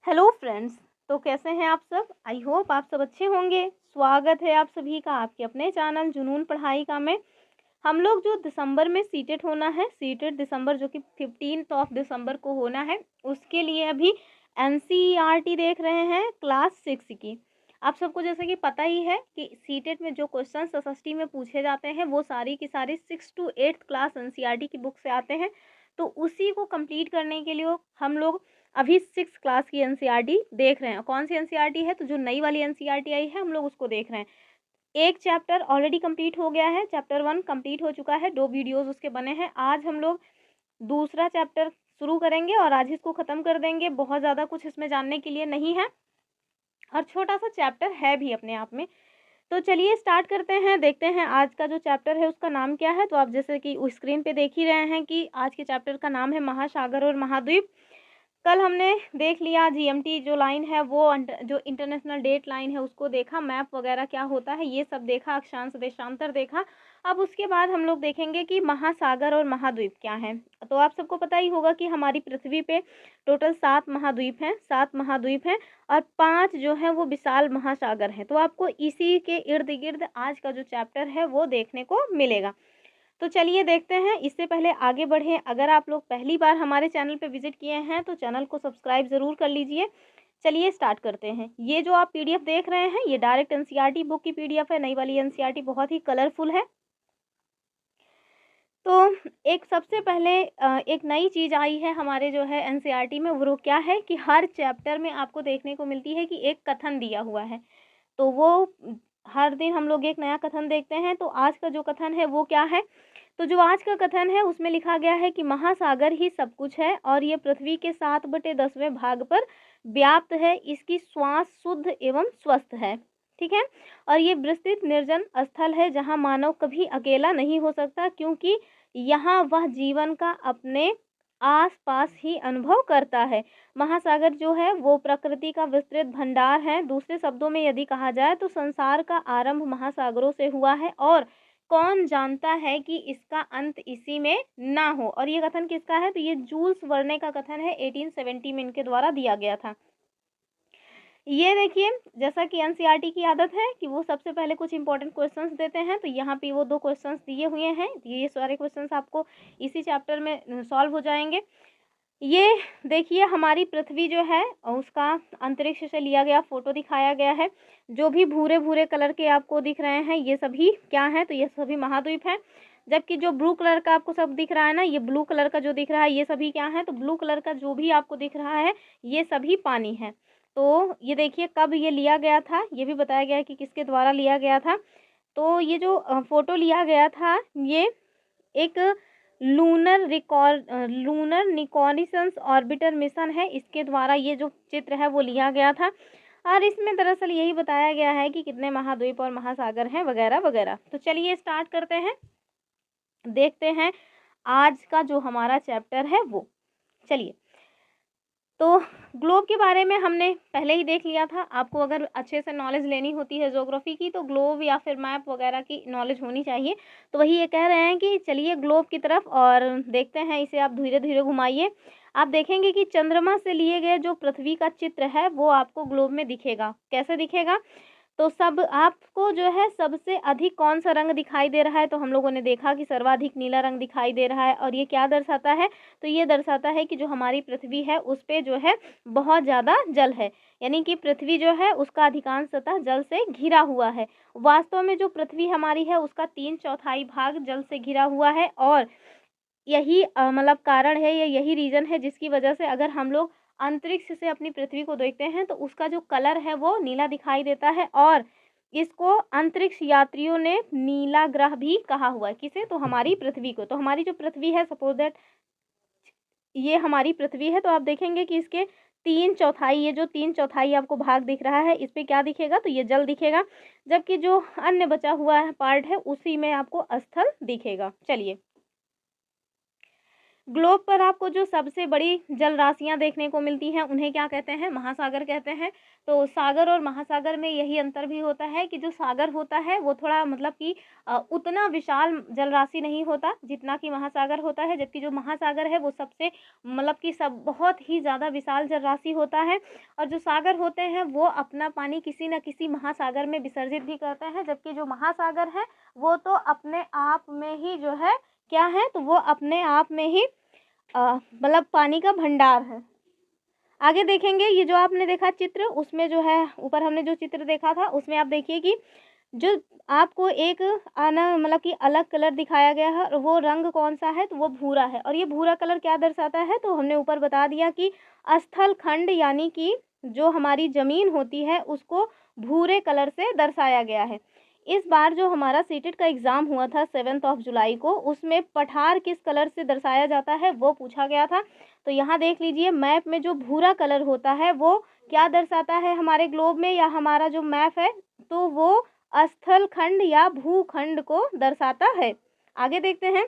Hello friends. तो कैसे हैं आप सब? आई होप आप सब अच्छे होंगे। स्वागत है आप सभी का आपके अपने चैनल जुनून पढ़ाई का में। हम लोग जो दिसंबर में सीटेट होना है, सीटेट दिसंबर जो कि 15 ऑफ दिसंबर को होना है, उसके लिए अभी एनसीईआरटी देख रहे हैं क्लास 6 की। आप सबको जैसे कि पता ही है कि सीटेट में जो क्वेश्चन एसएसटी में पूछे जाते हैं वो सारी की सारी 6 to 8 क्लास एनसीईआरटी की बुक से आते हैं। तो उसी को कंप्लीट करने के लिए हम लोग अभी 6 क्लास की एनसीईआरटी देख रहे हैं। कौन सी एनसीईआरटी है? तो जो नई वाली एनसीईआरटी आई है हम लोग उसको देख रहे हैं। एक चैप्टर ऑलरेडी कंप्लीट हो गया है, चैप्टर 1 कंप्लीट हो चुका है, 2 वीडियोस उसके बने हैं। आज हम लोग दूसरा चैप्टर शुरू करेंगे और आज इसको ख़त्म कर देंगे। बहुत ज़्यादा कुछ इसमें जानने के लिए नहीं है और छोटा सा चैप्टर है भी अपने आप में। तो चलिए स्टार्ट करते हैं, देखते हैं आज का जो चैप्टर है उसका नाम क्या है। तो आप जैसे कि स्क्रीन पे देख ही रहे हैं कि आज के चैप्टर का नाम है महासागर और महाद्वीप। कल हमने देख लिया जीएमटी जो लाइन है वो जो इंटरनेशनल डेट लाइन है उसको देखा, मैप वगैरह क्या होता है ये सब देखा, अक्षांश देशांतर देखा। अब उसके बाद हम लोग देखेंगे कि महासागर और महाद्वीप क्या हैं। तो आप सबको पता ही होगा कि हमारी पृथ्वी पे टोटल 7 महाद्वीप हैं, 7 महाद्वीप हैं और 5 जो है वो विशाल महासागर हैं। तो आपको इसी के इर्द गिर्द आज का जो चैप्टर है वो देखने को मिलेगा। तो चलिए देखते हैं। इससे पहले आगे बढ़ें, अगर आप लोग पहली बार हमारे चैनल पे विजिट किए हैं तो चैनल को सब्सक्राइब ज़रूर कर लीजिए। चलिए स्टार्ट करते हैं। ये जो आप पीडीएफ देख रहे हैं ये डायरेक्ट एनसीईआरटी बुक की पीडीएफ है। नई वाली एनसीईआरटी बहुत ही कलरफुल है। तो एक सबसे पहले एक नई चीज़ आई है हमारे जो है एनसीईआरटी में, वो क्या है कि हर चैप्टर में आपको देखने को मिलती है कि एक कथन दिया हुआ है। तो वो हर दिन हम लोग एक नया कथन देखते हैं। तो आज का जो कथन है वो क्या है? तो जो आज का कथन है उसमें लिखा गया है कि महासागर ही सब कुछ है और ये पृथ्वी के 7/10वें भाग पर व्याप्त है। इसकी श्वास शुद्ध एवं स्वस्थ है। ठीक है। और ये विस्तृत निर्जन स्थल है जहाँ मानव कभी अकेला नहीं हो सकता, क्योंकि यहाँ वह जीवन का अपने आस पास ही अनुभव करता है। महासागर जो है वो प्रकृति का विस्तृत भंडार है। दूसरे शब्दों में यदि कहा जाए तो संसार का आरंभ महासागरों से हुआ है और कौन जानता है कि इसका अंत इसी में ना हो। और ये कथन किसका है? तो ये जूल्स वर्ने का कथन है, 1870 में इनके द्वारा दिया गया था। ये देखिए, जैसा कि एनसीईआरटी की आदत है कि वो सबसे पहले कुछ इंपॉर्टेंट क्वेश्चंस देते हैं। तो यहाँ पे वो 2 क्वेश्चंस दिए हुए हैं। ये सारे क्वेश्चंस आपको इसी चैप्टर में सॉल्व हो जाएंगे। ये देखिए, हमारी पृथ्वी जो है उसका अंतरिक्ष से लिया गया फोटो दिखाया गया है। जो भी भूरे भूरे कलर के आपको दिख रहे हैं ये सभी क्या है? तो ये सभी महाद्वीप हैं। जबकि जो ब्लू कलर का आपको सब दिख रहा है ना, ये ब्लू कलर का जो दिख रहा है ये सभी क्या है? तो ब्लू कलर का जो भी आपको दिख रहा है ये सभी पानी है। तो ये देखिए कब ये लिया गया था, ये भी बताया गया है कि किसके द्वारा लिया गया था। तो ये जो फोटो लिया गया था ये एक लूनर निकोनिसंस ऑर्बिटर मिशन है, इसके द्वारा ये जो चित्र है वो लिया गया था। और इसमें दरअसल यही बताया गया है कि कितने महाद्वीप और महासागर हैं वगैरह वगैरह। तो चलिए स्टार्ट करते हैं, देखते हैं आज का जो हमारा चैप्टर है वो। चलिए, तो ग्लोब के बारे में हमने पहले ही देख लिया था। आपको अगर अच्छे से नॉलेज लेनी होती है ज्योग्राफी की तो ग्लोब या फिर मैप वगैरह की नॉलेज होनी चाहिए। तो वही ये कह रहे हैं कि चलिए ग्लोब की तरफ और देखते हैं, इसे आप धीरे धीरे घुमाइए। आप देखेंगे कि चंद्रमा से लिए गए जो पृथ्वी का चित्र है वो आपको ग्लोब में दिखेगा। कैसे दिखेगा? तो सब आपको जो है सबसे अधिक कौन सा रंग दिखाई दे रहा है? तो हम लोगों ने देखा कि सर्वाधिक नीला रंग दिखाई दे रहा है। और ये क्या दर्शाता है? तो ये दर्शाता है कि जो हमारी पृथ्वी है उस पे जो है बहुत ज़्यादा जल है, यानी कि पृथ्वी जो है उसका अधिकांश सतह जल से घिरा हुआ है। वास्तव में जो पृथ्वी हमारी है उसका 3/4 भाग जल से घिरा हुआ है। और यही मतलब कारण है या यही रीज़न है जिसकी वजह से अगर हम लोग अंतरिक्ष से अपनी पृथ्वी को देखते हैं तो उसका जो कलर है वो नीला दिखाई देता है। और इसको अंतरिक्ष यात्रियों ने नीला ग्रह भी कहा हुआ है। किसे? तो हमारी पृथ्वी को। तो हमारी जो पृथ्वी है, सपोज दैट ये हमारी पृथ्वी है, तो आप देखेंगे कि इसके 3/4, ये जो 3/4 आपको भाग दिख रहा है इस पे क्या दिखेगा? तो ये जल दिखेगा। जबकि जो अन्य बचा हुआ है पार्ट है उसी में आपको स्थल दिखेगा। चलिए, ग्लोब पर आपको जो सबसे बड़ी जल राशियाँ देखने को मिलती हैं उन्हें क्या कहते हैं? महासागर कहते हैं। तो सागर और महासागर में यही अंतर भी होता है कि जो सागर होता है वो थोड़ा मतलब कि उतना विशाल जल राशि नहीं होता जितना कि महासागर होता है, जबकि जो महासागर है वो सबसे मतलब कि सब बहुत ही ज़्यादा विशाल जल राशि होता है। और जो सागर होते हैं वो अपना पानी किसी न किसी महासागर में विसर्जित भी करते हैं, जबकि जो महासागर है वो तो अपने आप में ही जो है क्या है, तो वो अपने आप में ही मतलब पानी का भंडार है। आगे देखेंगे ये जो आपने देखा चित्र, उसमें जो है ऊपर हमने जो चित्र देखा था उसमें आप देखिए कि जो आपको एक आना मतलब कि अलग कलर दिखाया गया है और वो रंग कौन सा है, तो वो भूरा है। और ये भूरा कलर क्या दर्शाता है, तो हमने ऊपर बता दिया कि स्थल खंड यानी कि जो हमारी ज़मीन होती है उसको भूरे कलर से दर्शाया गया है। इस बार जो हमारा सीटेट का एग्ज़ाम हुआ था 7 जुलाई को, उसमें पठार किस कलर से दर्शाया जाता है वो पूछा गया था। तो यहाँ देख लीजिए मैप में जो भूरा कलर होता है वो क्या दर्शाता है हमारे ग्लोब में या हमारा जो मैप है, तो वो स्थल खंड या भूखंड को दर्शाता है। आगे देखते हैं।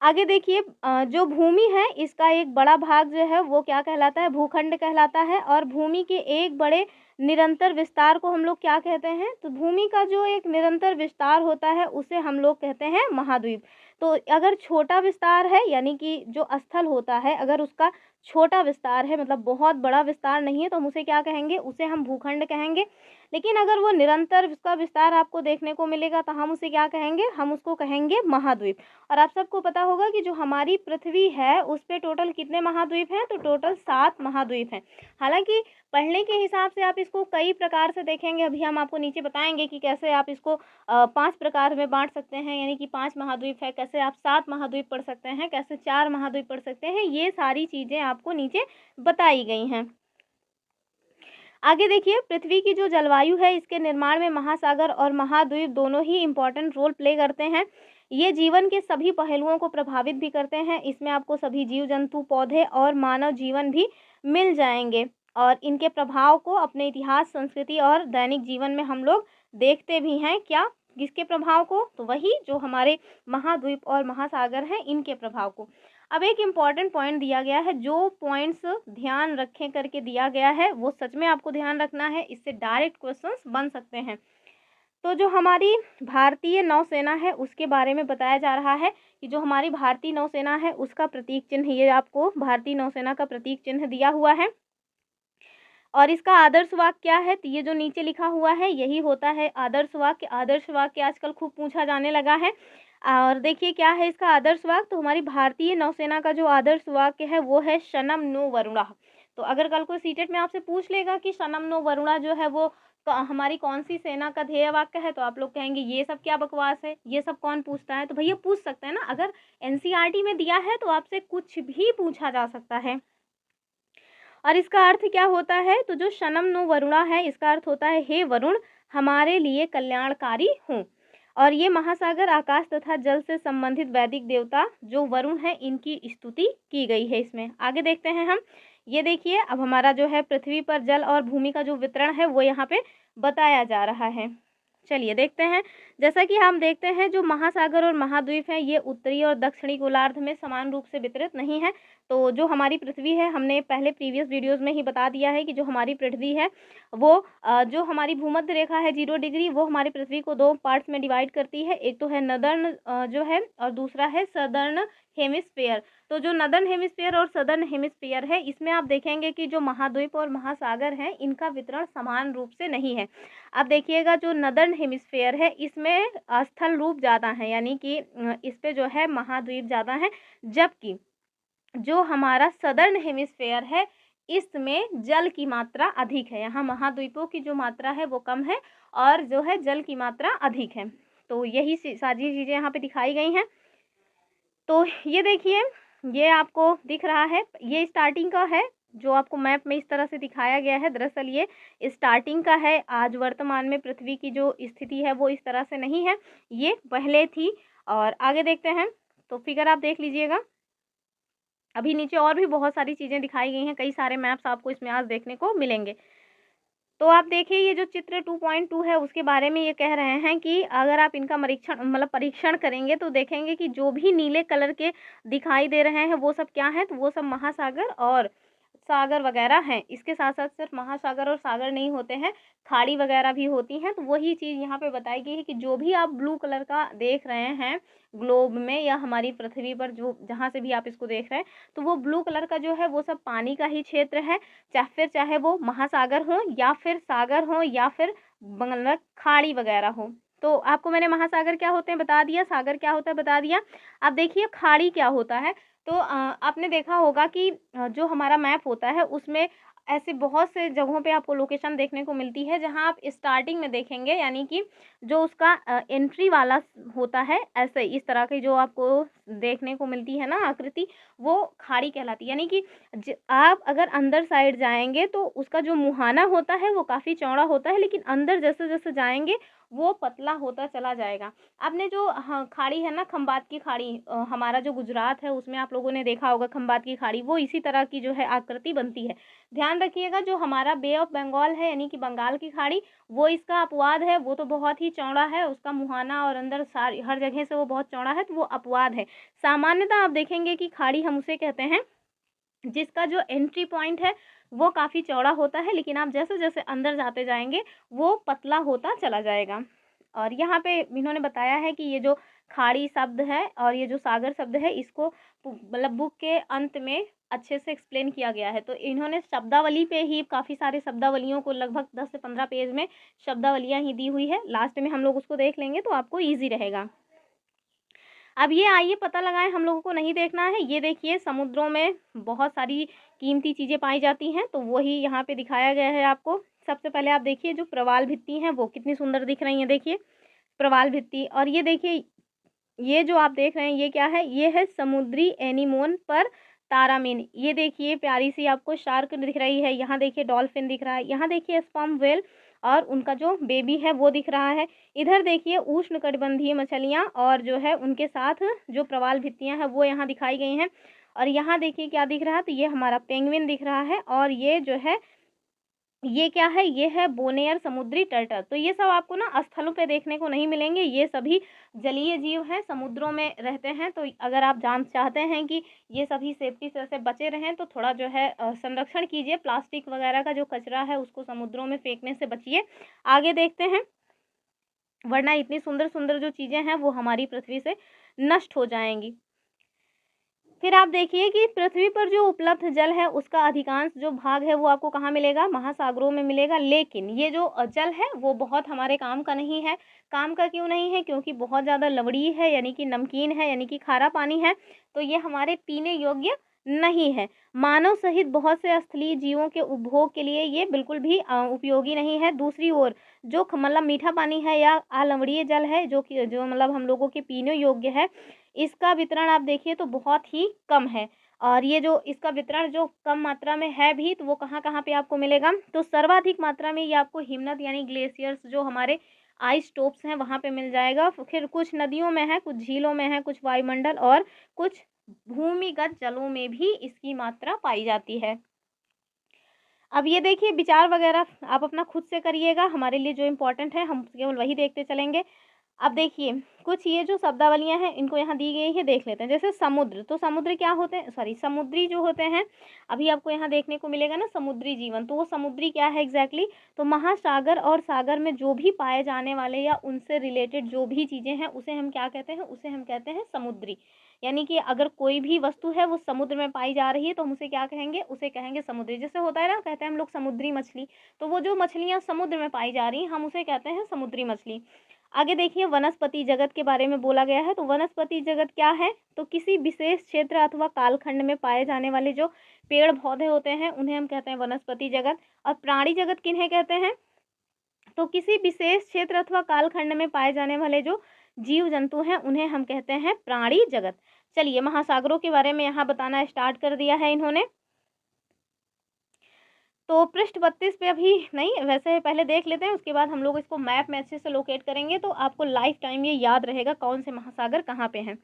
आगे देखिए जो भूमि है इसका एक बड़ा भाग जो है वो क्या कहलाता है, भूखंड कहलाता है। और भूमि के एक बड़े निरंतर विस्तार को हम लोग क्या कहते हैं, तो भूमि का जो एक निरंतर विस्तार होता है उसे हम लोग कहते हैं महाद्वीप। तो अगर छोटा विस्तार है यानी कि जो स्थल होता है अगर उसका छोटा विस्तार है मतलब बहुत बड़ा विस्तार नहीं है, तो हम उसे क्या कहेंगे, उसे हम भूखंड कहेंगे। लेकिन अगर वो निरंतर उसका विस्तार आपको देखने को मिलेगा तो हम उसे क्या कहेंगे, हम उसको कहेंगे महाद्वीप। और आप सबको पता होगा कि जो हमारी पृथ्वी है उस पे टोटल कितने महाद्वीप हैं, तो टोटल 7 महाद्वीप हैं। हालांकि पढ़ने के हिसाब से आप इसको कई प्रकार से देखेंगे, अभी हम आपको नीचे बताएंगे कि कैसे आप इसको 5 प्रकार में बांट सकते हैं, यानी कि 5 महाद्वीप है, कैसे आप 7 महाद्वीप पढ़ सकते हैं, कैसे 4 महाद्वीप पढ़ सकते हैं, ये सारी चीज़ें आपको नीचे बताई गई हैं। आगे देखिए पृथ्वी की जो जलवायु है इसके निर्माण में महासागर और महाद्वीप दोनों ही इम्पोर्टेंट रोल प्ले करते हैं। ये जीवन के सभी पहलुओं को प्रभावित भी करते हैं। इसमें आपको सभी जीव जंतु, पौधे और मानव जीवन भी मिल जाएंगे और इनके प्रभाव को अपने इतिहास, संस्कृति और दैनिक जीवन में हम लोग देखते भी हैं। क्या, किसके प्रभाव को, तो वही जो हमारे महाद्वीप और महासागर हैं इनके प्रभाव को। अब एक इम्पॉर्टेंट पॉइंट दिया गया है, जो पॉइंट्स ध्यान रखें करके दिया गया है वो सच में आपको ध्यान रखना है, इससे डायरेक्ट क्वेश्चंस बन सकते हैं। तो जो हमारी भारतीय नौसेना है उसके बारे में बताया जा रहा है कि जो हमारी भारतीय नौसेना है उसका प्रतीक चिन्ह, ये आपको भारतीय नौसेना का प्रतीक चिन्ह दिया हुआ है। और इसका आदर्श वाक्य क्या है, तो ये जो नीचे लिखा हुआ है यही होता है आदर्श वाक्य। आदर्श वाक्य आजकल खूब पूछा जाने लगा है। और देखिए क्या है इसका आदर्श वाक्य, तो हमारी भारतीय नौसेना का जो आदर्श वाक्य है वो है शनम नो वरुणा। तो अगर कल को सीटेट में आपसे पूछ लेगा कि शनम नो वरुणा जो है वो हमारी कौन सी सेना का ध्येय वाक्य है, तो आप लोग कहेंगे ये सब क्या बकवास है, ये सब कौन पूछता है। तो भैया पूछ सकते हैं ना, अगर एनसीईआरटी में दिया है तो आपसे कुछ भी पूछा जा सकता है। और इसका अर्थ क्या होता है, तो जो शनम नो वरुणा है इसका अर्थ होता है हे वरुण हमारे लिए कल्याणकारी हों। और ये महासागर, आकाश तथा जल से संबंधित वैदिक देवता जो वरुण है इनकी स्तुति की गई है इसमें। आगे देखते हैं हम। ये देखिए अब हमारा जो है पृथ्वी पर जल और भूमि का जो वितरण है वो यहाँ पे बताया जा रहा है। चलिए देखते हैं। जैसा कि हम देखते हैं जो महासागर और महाद्वीप हैं ये उत्तरी और दक्षिणी गोलार्ध में समान रूप से वितरित नहीं है। तो जो हमारी पृथ्वी है हमने पहले प्रीवियस वीडियोस में ही बता दिया है कि जो हमारी पृथ्वी है वो जो हमारी भूमध्य रेखा है 0 डिग्री, वो हमारी पृथ्वी को 2 पार्ट्स में डिवाइड करती है। एक तो है नदर्न जो है और दूसरा है सदर्न हेमिस्फेयर। तो जो नदर्न हेमिस्फेयर और सदर्न हेमिस्फेयर है इसमें आप देखेंगे कि जो महाद्वीप और महासागर हैं इनका वितरण समान रूप से नहीं है। अब देखिएगा जो नदर्न हेमिस्फेयर है इसमें स्थल रूप ज़्यादा है, यानी कि इस पे जो है महाद्वीप ज़्यादा है, जबकि जो हमारा सदर्न हेमिस्फेयर है इसमें जल की मात्रा अधिक है। यहाँ महाद्वीपों की जो मात्रा है वो कम है और जो है जल की मात्रा अधिक है। तो यही सारी चीज़ें यहाँ पे दिखाई गई हैं। तो ये देखिए ये आपको दिख रहा है, ये स्टार्टिंग का है जो आपको मैप में इस तरह से दिखाया गया है। दरअसल ये स्टार्टिंग का है, आज वर्तमान में पृथ्वी की जो स्थिति है वो इस तरह से नहीं है, ये पहले थी। और आगे देखते हैं तो फिगर आप देख लीजिएगा। अभी नीचे और भी बहुत सारी चीज़ें दिखाई गई हैं, कई सारे मैप्स आपको इसमें आज देखने को मिलेंगे। तो आप देखिए ये जो चित्र 2.2 है उसके बारे में ये कह रहे हैं कि अगर आप इनका परीक्षण करेंगे तो देखेंगे कि जो भी नीले कलर के दिखाई दे रहे हैं वो सब क्या हैं, तो वो सब महासागर और सागर वगैरह हैं। इसके साथ साथ सिर्फ महासागर और सागर नहीं होते हैं, खाड़ी वगैरह भी होती हैं। तो वही चीज़ यहाँ पे बताई गई है कि जो भी आप ब्लू कलर का देख रहे हैं ग्लोब में या हमारी पृथ्वी पर, जो जहाँ से भी आप इसको देख रहे हैं, तो वो ब्लू कलर का जो है वो सब पानी का ही क्षेत्र है। चाहे वो महासागर हो या फिर सागर हो या फिर मतलब खाड़ी वगैरह हो। तो आपको मैंने महासागर क्या होते हैं बता दिया, सागर क्या होता है बता दिया। अब देखिए खाड़ी क्या होता है। तो आपने देखा होगा कि जो हमारा मैप होता है उसमें ऐसे बहुत से जगहों पे आपको लोकेशन देखने को मिलती है जहाँ आप स्टार्टिंग में देखेंगे, यानी कि जो उसका एंट्री वाला होता है, ऐसे इस तरह की जो आपको देखने को मिलती है ना आकृति, वो खाड़ी कहलाती है। यानी कि आप अगर अंदर साइड जाएंगे तो उसका जो मुहाना होता है वो काफ़ी चौड़ा होता है, लेकिन अंदर जैसे जैसे जाएंगे वो पतला होता चला जाएगा। आपने जो खाड़ी है ना, खंबात की खाड़ी, हमारा जो गुजरात है उसमें आप लोगों ने देखा होगा खंबात की खाड़ी, वो इसी तरह की जो है आकृति बनती है। ध्यान रखिएगा, जो हमारा बे ऑफ बंगाल है यानी कि बंगाल की खाड़ी, वो इसका अपवाद है। वो तो बहुत ही चौड़ा है, उसका मुहाना और अंदर सारी हर जगह से वो बहुत चौड़ा है, तो वो अपवाद है। सामान्यतः आप देखेंगे कि खाड़ी हम उसे कहते हैं जिसका जो एंट्री पॉइंट है वो काफ़ी चौड़ा होता है, लेकिन आप जैसे जैसे अंदर जाते जाएंगे वो पतला होता चला जाएगा। और यहाँ पे इन्होंने बताया है कि ये जो खाड़ी शब्द है और ये जो सागर शब्द है, इसको मतलब बुक के अंत में अच्छे से एक्सप्लेन किया गया है। तो इन्होंने शब्दावली पे ही काफ़ी सारे शब्दावलियों को, लगभग 10 से 15 पेज में शब्दावलियाँ ही दी हुई है। लास्ट में हम लोग उसको देख लेंगे तो आपको ईजी रहेगा। अब ये आइए पता लगाएं, हम लोगों को नहीं देखना है। ये देखिए समुद्रों में बहुत सारी कीमती चीज़ें पाई जाती हैं, तो वही यहाँ पे दिखाया गया है आपको। सबसे पहले आप देखिए जो प्रवाल भित्ति हैं वो कितनी सुंदर दिख रही हैं, देखिए प्रवाल भित्ति। और ये देखिए ये जो आप देख रहे हैं ये क्या है, ये है समुद्री एनीमोन पर तारामीन। ये देखिए प्यारी सी आपको शार्क दिख रही है, यहाँ देखिए डॉल्फिन दिख रहा है, यहाँ देखिए स्पर्म व्हेल और उनका जो बेबी है वो दिख रहा है। इधर देखिए उष्णकटिबंधीय मछलियाँ और जो है उनके साथ जो प्रवाल भित्तियाँ हैं वो यहाँ दिखाई गई हैं। और यहाँ देखिए क्या दिख रहा है, तो ये हमारा पेंगुइन दिख रहा है। और ये जो है ये क्या है, ये है बोनेयर समुद्री टर्टल। तो ये सब आपको ना स्थलों पे देखने को नहीं मिलेंगे, ये सभी जलीय जीव हैं, समुद्रों में रहते हैं। तो अगर आप जान चाहते हैं कि ये सभी सेफ्टी से बचे रहें तो थोड़ा जो है संरक्षण कीजिए, प्लास्टिक वगैरह का जो कचरा है उसको समुद्रों में फेंकने से बचिए। आगे देखते हैं, वरना इतनी सुंदर सुंदर जो चीज़ें हैं वो हमारी पृथ्वी से नष्ट हो जाएंगी। फिर आप देखिए कि पृथ्वी पर जो उपलब्ध जल है उसका अधिकांश जो भाग है वो आपको कहाँ मिलेगा, महासागरों में मिलेगा। लेकिन ये जो जल है वो बहुत हमारे काम का नहीं है। काम का क्यों नहीं है, क्योंकि बहुत ज़्यादा लवणीय है, यानी कि नमकीन है, यानी कि खारा पानी है। तो ये हमारे पीने योग्य नहीं है। मानव सहित बहुत से स्थलीय जीवों के उपभोग के लिए ये बिल्कुल भी उपयोगी नहीं है। दूसरी ओर जो मतलब मीठा पानी है या अलवणीय जल है, जो मतलब हम लोगों के पीने योग्य है, इसका वितरण आप देखिए तो बहुत ही कम है। और ये जो इसका वितरण जो कम मात्रा में है भी, तो वो कहाँ कहाँ पे आपको मिलेगा, तो सर्वाधिक मात्रा में ये आपको हिमनद यानी ग्लेशियर्स जो हमारे आइस टॉप्स हैं वहाँ पे मिल जाएगा। फिर कुछ नदियों में है, कुछ झीलों में है, कुछ वायुमंडल और कुछ भूमिगत जलों में भी इसकी मात्रा पाई जाती है। अब ये देखिए विचार वगैरह आप अपना खुद से करिएगा, हमारे लिए जो इम्पोर्टेंट है हम केवल वही देखते चलेंगे। अब देखिए कुछ ये जो शब्दावलियाँ हैं इनको यहाँ दी गई है, देख लेते हैं। जैसे समुद्र, तो समुद्र क्या होते हैं, सॉरी समुद्री जो होते हैं, अभी आपको यहाँ देखने को मिलेगा ना समुद्री जीवन, तो वो समुद्री क्या है एग्जैक्टली, तो महासागर और सागर में जो भी पाए जाने वाले या उनसे रिलेटेड जो भी चीज़ें हैं उसे हम क्या कहते हैं, उसे हम कहते हैं समुद्री। यानी कि अगर कोई भी वस्तु है वो समुद्र में पाई जा रही है तो हम उसे क्या कहेंगे, उसे कहेंगे समुद्री। जैसे होता है ना, कहते हैं हम लोग समुद्री मछली, तो वो जो मछलियाँ समुद्र में पाई जा रही हैं हम उसे कहते हैं समुद्री मछली। आगे देखिए वनस्पति जगत के बारे में बोला गया है। तो वनस्पति जगत क्या है, तो किसी विशेष क्षेत्र अथवा कालखंड में पाए जाने वाले जो पेड़ पौधे होते हैं उन्हें हम कहते हैं वनस्पति जगत। और प्राणी जगत किन्हें कहते हैं, तो किसी विशेष क्षेत्र अथवा कालखंड में पाए जाने वाले जो जीव जंतु हैं उन्हें हम कहते हैं प्राणी जगत। चलिए महासागरों के बारे में यहाँ बताना स्टार्ट कर दिया है इन्होंने। तो पृष्ठ 32 पे अभी नहीं, वैसे पहले देख लेते हैं, उसके बाद हम लोग इसको मैप में अच्छे से लोकेट करेंगे तो आपको लाइफ टाइम ये याद रहेगा कौन से महासागर कहाँ पे हैं।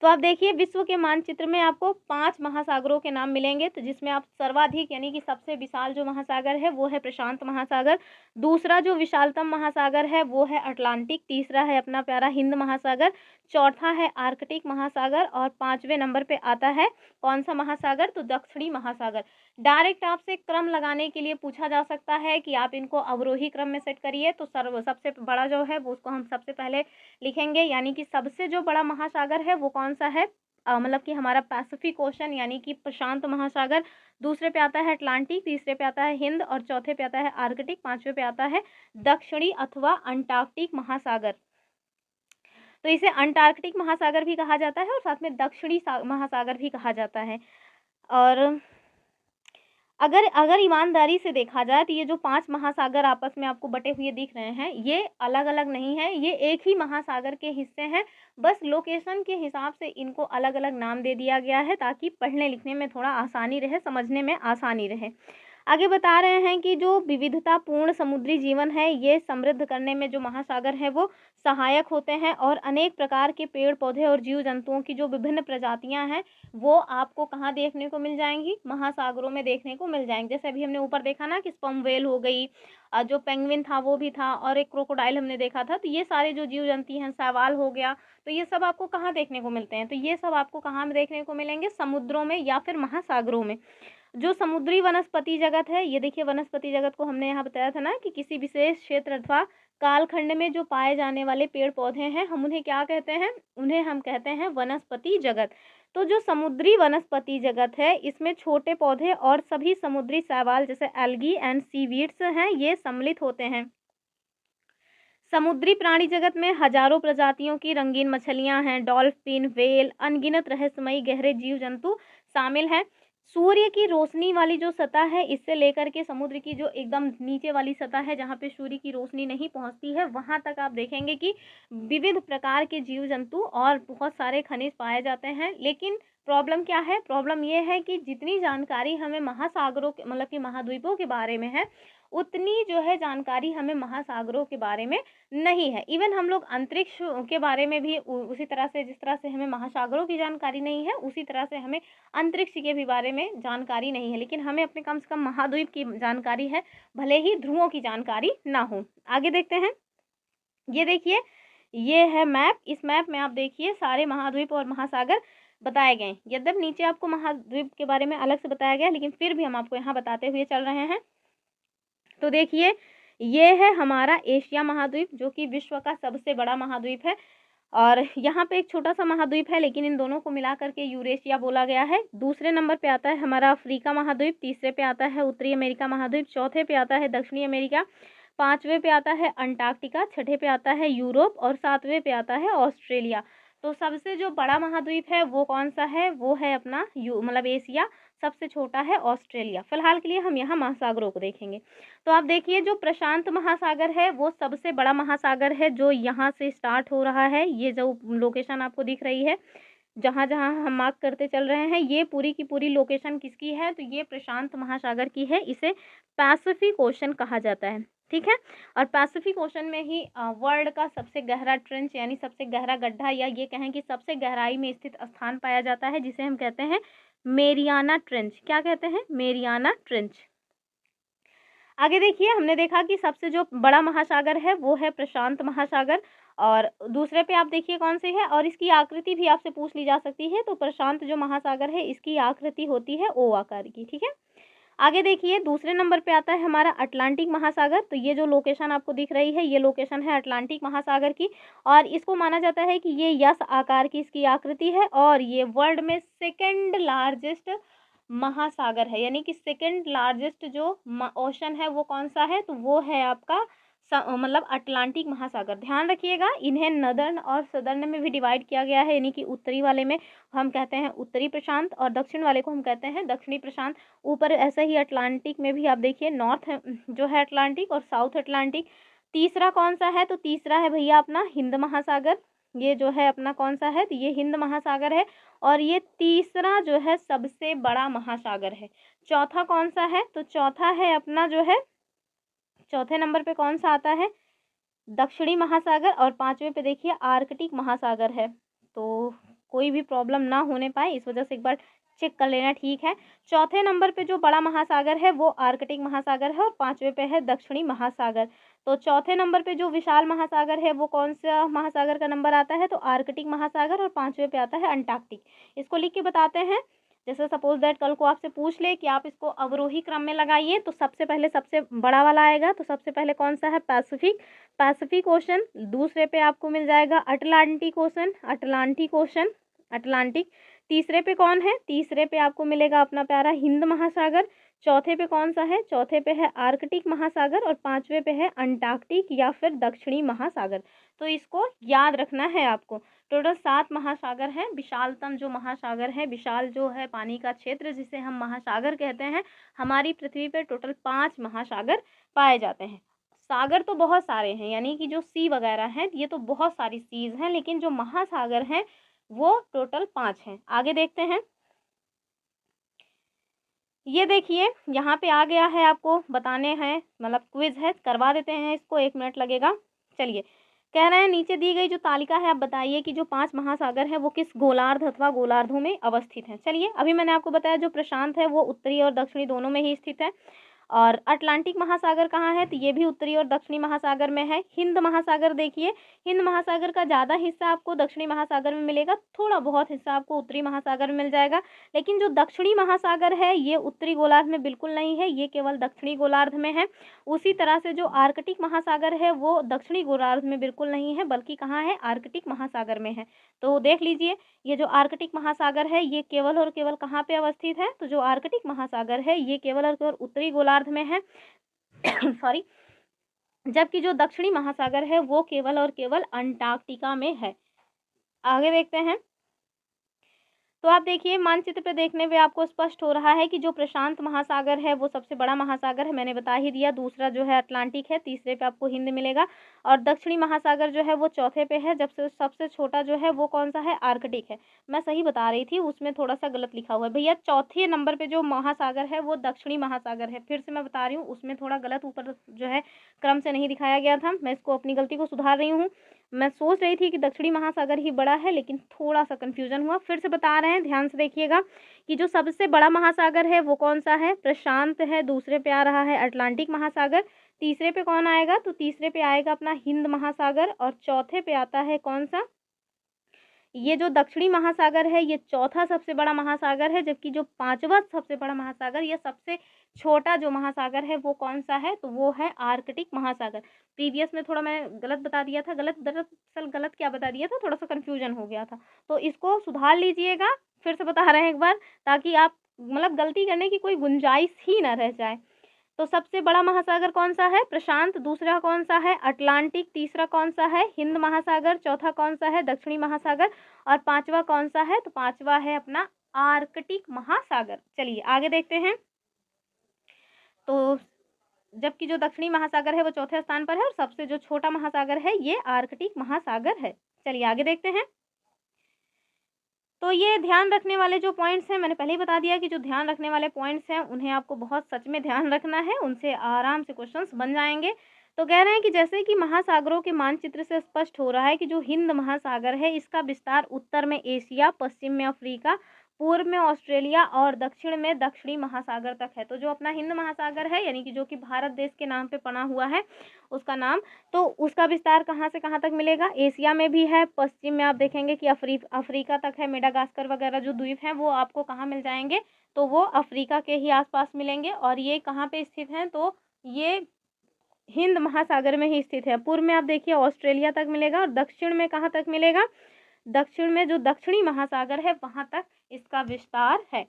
तो आप देखिए विश्व के मानचित्र में आपको 5 महासागरों के नाम मिलेंगे, तो जिसमें आप सर्वाधिक यानी कि सबसे विशाल जो महासागर है वो है प्रशांत महासागर, दूसरा जो विशालतम महासागर है वो है अटलांटिक, तीसरा है अपना प्यारा हिंद महासागर, चौथा है आर्कटिक महासागर और 5वें नंबर पे आता है कौन सा महासागर, तो दक्षिणी महासागर। डायरेक्ट आपसे क्रम लगाने के लिए पूछा जा सकता है कि आप इनको अवरोही क्रम में सेट करिए, तो सबसे बड़ा जो है वो उसको हम सबसे पहले लिखेंगे, यानी कि सबसे जो बड़ा महासागर है वो कौन सा है, मतलब कि हमारा पैसिफिक ओशन यानी कि प्रशांत महासागर, दूसरे पे आता है अटलांटिक, तीसरे पे आता है हिंद और चौथे पे आता है आर्कटिक, पांचवे पे आता है दक्षिणी अथवा अंटार्कटिक महासागर। तो इसे अंटार्कटिक महासागर भी कहा जाता है और साथ में दक्षिणी महासागर भी कहा जाता है। और अगर ईमानदारी से देखा जाए तो ये जो 5 महासागर आपस में आपको बटे हुए दिख रहे हैं ये अलग अलग नहीं है, ये एक ही महासागर के हिस्से हैं, बस लोकेशन के हिसाब से इनको अलग अलग नाम दे दिया गया है ताकि पढ़ने लिखने में थोड़ा आसानी रहे, समझने में आसानी रहे। आगे बता रहे हैं कि जो विविधतापूर्ण समुद्री जीवन है ये समृद्ध करने में जो महासागर है वो सहायक होते हैं और अनेक प्रकार के पेड़ पौधे और जीव जंतुओं की जो विभिन्न प्रजातियां हैं वो आपको कहाँ देखने को मिल जाएंगी, महासागरों में देखने को मिल जाएंगे। जैसे अभी हमने ऊपर देखा ना कि स्पर्म व्हेल हो गई, जो पेंगुइन था वो भी था और एक क्रोकोडाइल हमने देखा था, तो ये सारे जो जीव जंतु हैं, शैवाल हो गया, तो ये सब आपको कहाँ देखने को मिलते हैं, तो ये सब आपको कहाँ देखने को मिलेंगे, समुद्रों में या फिर महासागरों में। जो समुद्री वनस्पति जगत है, ये देखिए वनस्पति जगत को हमने यहाँ बताया था ना कि किसी विशेष क्षेत्र अथवा कालखंड में जो पाए जाने वाले पेड़ पौधे हैं हम उन्हें क्या कहते हैं, उन्हें हम कहते हैं वनस्पति जगत। तो जो समुद्री वनस्पति जगत है इसमें छोटे पौधे और सभी समुद्री शैवाल जैसे एल्गी एंड सीवीड्स हैं ये सम्मिलित होते हैं। समुद्री प्राणी जगत में हजारों प्रजातियों की रंगीन मछलियां हैं, डॉल्फिन, व्हेल, अनगिनत रहस्यमयी गहरे जीव जंतु शामिल हैं। सूर्य की रोशनी वाली जो सतह है इससे लेकर के समुद्र की जो एकदम नीचे वाली सतह है जहाँ पे सूर्य की रोशनी नहीं पहुँचती है वहाँ तक आप देखेंगे कि विविध प्रकार के जीव जंतु और बहुत सारे खनिज पाए जाते हैं। लेकिन प्रॉब्लम क्या है, प्रॉब्लम ये है कि जितनी जानकारी हमें महासागरों के मतलब कि महाद्वीपों के बारे में है उतनी जो है जानकारी हमें महासागरों के बारे में नहीं है। इवन हम लोग अंतरिक्ष के बारे में भी उसी तरह से, जिस तरह से हमें महासागरों की जानकारी नहीं है उसी तरह से हमें अंतरिक्ष के भी बारे में जानकारी नहीं है, लेकिन हमें अपने कम से कम महाद्वीप की जानकारी है, भले ही ध्रुवों की जानकारी ना हो। आगे देखते हैं, ये देखिए ये है मैप, इस मैप में आप देखिए सारे महाद्वीप और महासागर बताए गए। यद्यपि नीचे आपको महाद्वीप के बारे में अलग से बताया गया लेकिन फिर भी हम आपको यहाँ बताते हुए चल रहे हैं। तो देखिए ये है हमारा एशिया महाद्वीप जो कि विश्व का सबसे बड़ा महाद्वीप है और यहाँ पे एक छोटा सा महाद्वीप है लेकिन इन दोनों को मिला करके यूरेशिया बोला गया है। दूसरे नंबर पे आता है हमारा अफ्रीका महाद्वीप, तीसरे पे आता है उत्तरी अमेरिका महाद्वीप, चौथे पे आता है दक्षिणी अमेरिका, पांचवे पे आता है अंटार्कटिका, छठे पे आता है यूरोप और सातवें पे आता है ऑस्ट्रेलिया। तो सबसे जो बड़ा महाद्वीप है वो कौन सा है, वो है अपना मतलब एशिया, सबसे छोटा है ऑस्ट्रेलिया। फिलहाल के लिए हम यहाँ महासागरों को देखेंगे। तो आप देखिए जो प्रशांत महासागर है वो सबसे बड़ा महासागर है जो यहाँ से स्टार्ट हो रहा है। ये जो लोकेशन आपको दिख रही है जहाँ जहाँ हम मार्क करते चल रहे हैं ये पूरी की पूरी लोकेशन किसकी है, तो ये प्रशांत महासागर की है। इसे पैसिफिक ओशन कहा जाता है, ठीक है। और पैसिफिक ओशन में ही वर्ल्ड का सबसे गहरा ट्रेंच यानी सबसे गहरा गड्ढा या ये कहें कि सबसे गहराई में स्थित स्थान पाया जाता है जिसे हम कहते हैं मेरियाना ट्रेंच। क्या कहते हैं, मेरियाना ट्रेंच। आगे देखिए हमने देखा कि सबसे जो बड़ा महासागर है वो है प्रशांत महासागर और दूसरे पे आप देखिए कौन से है और इसकी आकृति भी आपसे पूछ ली जा सकती है। तो प्रशांत जो महासागर है इसकी आकृति होती है ओ आकार की, ठीक है। आगे देखिए दूसरे नंबर पे आता है हमारा अटलांटिक महासागर। तो ये जो लोकेशन आपको दिख रही है ये लोकेशन है अटलांटिक महासागर की और इसको माना जाता है कि ये यस आकार की इसकी आकृति है और ये वर्ल्ड में सेकेंड लार्जेस्ट महासागर है, यानी कि सेकेंड लार्जेस्ट जो ओशन है वो कौन सा है, तो वो है आपका मतलब अटलांटिक महासागर। ध्यान रखिएगा इन्हें नदर्न और सदर्न में भी डिवाइड किया गया है, यानी कि उत्तरी वाले में हम कहते हैं उत्तरी प्रशांत और दक्षिण वाले को हम कहते हैं दक्षिणी प्रशांत। ऊपर ऐसे ही अटलांटिक में भी आप देखिए नॉर्थ जो है अटलांटिक और साउथ अटलांटिक। तीसरा कौन सा है, तो तीसरा है भैया अपना हिंद महासागर। ये जो है अपना कौन सा है, तो ये हिंद महासागर है और ये तीसरा जो है सबसे बड़ा महासागर है। चौथा कौन सा है, तो चौथा है अपना जो है चौथे नंबर पे कौन सा आता है, दक्षिणी महासागर और पांचवे पे देखिए आर्कटिक महासागर है। तो कोई भी प्रॉब्लम ना होने पाए, इस वजह से एक बार चेक कर लेना, ठीक है। चौथे नंबर पे जो बड़ा महासागर है वो आर्कटिक महासागर है और 5वें पे है दक्षिणी महासागर। तो चौथे नंबर पे जो विशाल महासागर है वो कौन सा महासागर का नंबर आता है, तो आर्कटिक महासागर, और 5वें पे आता है अंटार्कटिक। इसको लिख के बताते हैं। जैसे सपोज दैट कल को आपसे पूछ ले कि आप इसको अवरोही क्रम में लगाइए, तो सबसे पहले सबसे बड़ा वाला आएगा, तो सबसे पहले कौन सा है, पैसिफिक ओशन। दूसरे पे आपको मिल जाएगा अटलांटिक ओशन, अटलांटिक। तीसरे पे कौन है, तीसरे पे आपको मिलेगा अपना प्यारा हिंद महासागर। चौथे पे कौन सा है, चौथे पे है आर्कटिक महासागर, और 5वें पे है अंटार्कटिक या फिर दक्षिणी महासागर। तो इसको याद रखना है आपको। टोटल 7 महासागर हैं। विशालतम जो महासागर है, विशाल जो है पानी का क्षेत्र जिसे हम महासागर कहते हैं, हमारी पृथ्वी पे टोटल 5 महासागर पाए जाते हैं। सागर तो बहुत सारे हैं, यानी कि जो सी वगैरह हैं ये तो बहुत सारी सीज हैं, लेकिन जो महासागर हैं वो टोटल 5 हैं। आगे देखते हैं। ये देखिए यहाँ पे आ गया है, आपको बताने हैं, मतलब क्विज है, करवा देते हैं इसको, 1 मिनट लगेगा। चलिए, कह रहे हैं नीचे दी गई जो तालिका है आप बताइए कि जो 5 महासागर है वो किस गोलार्ध अथवा गोलार्धों में अवस्थित है। चलिए, अभी मैंने आपको बताया जो प्रशांत है वो उत्तरी और दक्षिणी दोनों में ही स्थित है। और अटलांटिक महासागर कहाँ है, तो ये भी उत्तरी और दक्षिणी महासागर में है। हिंद महासागर देखिए, हिंद महासागर का ज़्यादा हिस्सा आपको दक्षिणी महासागर में मिलेगा, थोड़ा बहुत हिस्सा आपको उत्तरी महासागर में मिल जाएगा। लेकिन जो दक्षिणी महासागर है ये उत्तरी गोलार्ध में बिल्कुल नहीं है, ये केवल दक्षिणी गोलार्ध में है। उसी तरह से जो आर्कटिक महासागर है वो दक्षिणी गोलार्ध में बिल्कुल नहीं है, बल्कि कहाँ है, आर्कटिक महासागर में है। तो देख लीजिए, ये जो आर्कटिक महासागर है ये केवल और केवल कहाँ पे अवस्थित है, तो जो आर्कटिक महासागर है ये केवल और केवल उत्तरी गोलार्ध में है सॉरी। जबकि जो दक्षिणी महासागर है वो केवल और केवल अंटार्कटिका में है। आगे देखते हैं। तो आप देखिए मानचित्र पे देखने पे आपको स्पष्ट हो रहा है कि जो प्रशांत महासागर है वो सबसे बड़ा महासागर है, मैंने बता ही दिया। दूसरा जो है अटलांटिक है, तीसरे पे आपको हिंद मिलेगा, और दक्षिणी महासागर जो है वो चौथे पे है। जब से सबसे छोटा जो है वो कौन सा है, आर्कटिक है। मैं सही बता रही थी, उसमें थोड़ा सा गलत लिखा हुआ है भैया। चौथे नंबर पे जो महासागर है वो दक्षिणी महासागर है, फिर से मैं बता रही हूँ, उसमें थोड़ा गलत ऊपर जो है क्रम से नहीं दिखाया गया था। मैं इसको अपनी गलती को सुधार रही हूँ। मैं सोच रही थी कि दक्षिणी महासागर ही बड़ा है, लेकिन थोड़ा सा कंफ्यूजन हुआ। फिर से बता रहे हैं, ध्यान से देखिएगा कि जो सबसे बड़ा महासागर है वो कौन सा है, प्रशांत है। दूसरे पे आ रहा है अटलांटिक महासागर। तीसरे पे कौन आएगा, तो तीसरे पे आएगा अपना हिंद महासागर, और चौथे पे आता है कौन सा, ये जो दक्षिणी महासागर है ये चौथा सबसे बड़ा महासागर है। जबकि जो 5वां सबसे बड़ा महासागर या सबसे छोटा जो महासागर है वो कौन सा है, तो वो है आर्कटिक महासागर। प्रीवियस में थोड़ा मैं गलत बता दिया था, दरअसल गलत क्या बता दिया था, थोड़ा सा कन्फ्यूजन हो गया था, तो इसको सुधार लीजिएगा। फिर से बता रहे हैं एक बार, ताकि आप मतलब गलती करने की कोई गुंजाइश ही ना रह जाए। तो सबसे बड़ा महासागर कौन सा है, प्रशांत। दूसरा कौन सा है, अटलांटिक। तीसरा कौन सा है, हिंद महासागर। चौथा कौन सा है, दक्षिणी महासागर। और 5वां कौन सा है, तो 5वां है अपना आर्कटिक महासागर। चलिए आगे देखते हैं। तो जबकि जो दक्षिणी महासागर है वो चौथे स्थान पर है, और सबसे जो छोटा महासागर है ये आर्कटिक महासागर है। चलिए आगे देखते हैं। तो ये ध्यान रखने वाले जो पॉइंट्स हैं, मैंने पहले ही बता दिया कि जो ध्यान रखने वाले पॉइंट्स हैं उन्हें आपको बहुत सच में ध्यान रखना है, उनसे आराम से क्वेश्चंस बन जाएंगे। तो कह रहे हैं कि जैसे कि महासागरों के मानचित्र से स्पष्ट हो रहा है कि जो हिंद महासागर है इसका विस्तार उत्तर में एशिया, पश्चिम में अफ्रीका, पूर्व में ऑस्ट्रेलिया और दक्षिण में दक्षिणी महासागर तक है। तो जो अपना हिंद महासागर है, यानी कि जो कि भारत देश के नाम पे बना हुआ है उसका नाम, तो उसका विस्तार कहाँ से कहाँ तक मिलेगा, एशिया में भी है, पश्चिम में आप देखेंगे कि अफ्रीका तक है। मेडागास्कर वगैरह जो द्वीप हैं वो आपको कहाँ मिल जाएंगे, तो वो अफ्रीका के ही आसपास मिलेंगे। और ये कहाँ पे स्थित हैं, तो ये हिंद महासागर में ही स्थित है। पूर्व में आप देखिए ऑस्ट्रेलिया तक मिलेगा, और दक्षिण में कहाँ तक मिलेगा, दक्षिण में जो दक्षिणी महासागर है वहां तक इसका विस्तार है।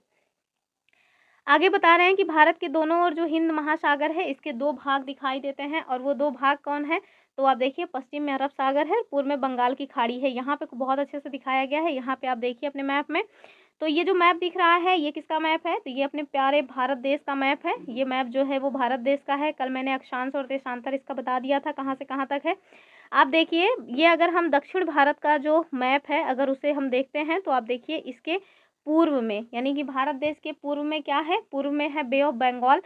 आगे बता रहे हैं कि भारत के दोनों ओर जो हिंद महासागर है इसके 2 भाग दिखाई देते हैं, और वो 2 भाग कौन है, तो आप देखिए पश्चिम में अरब सागर है, पूर्व में बंगाल की खाड़ी है। यहाँ पे बहुत अच्छे से दिखाया गया है, यहाँ पे आप देखिए अपने मैप में। तो ये जो मैप दिख रहा है ये किसका मैप है, तो ये अपने प्यारे भारत देश का मैप है। ये मैप जो है वो भारत देश का है। कल मैंने अक्षांश और देशांतर इसका बता दिया था कहाँ से कहाँ तक है। आप देखिए, ये अगर हम दक्षिण भारत का जो मैप है अगर उसे हम देखते हैं, तो आप देखिए इसके पूर्व में, यानी कि भारत देश के पूर्व में क्या है, पूर्व में है बे ऑफ बंगाल।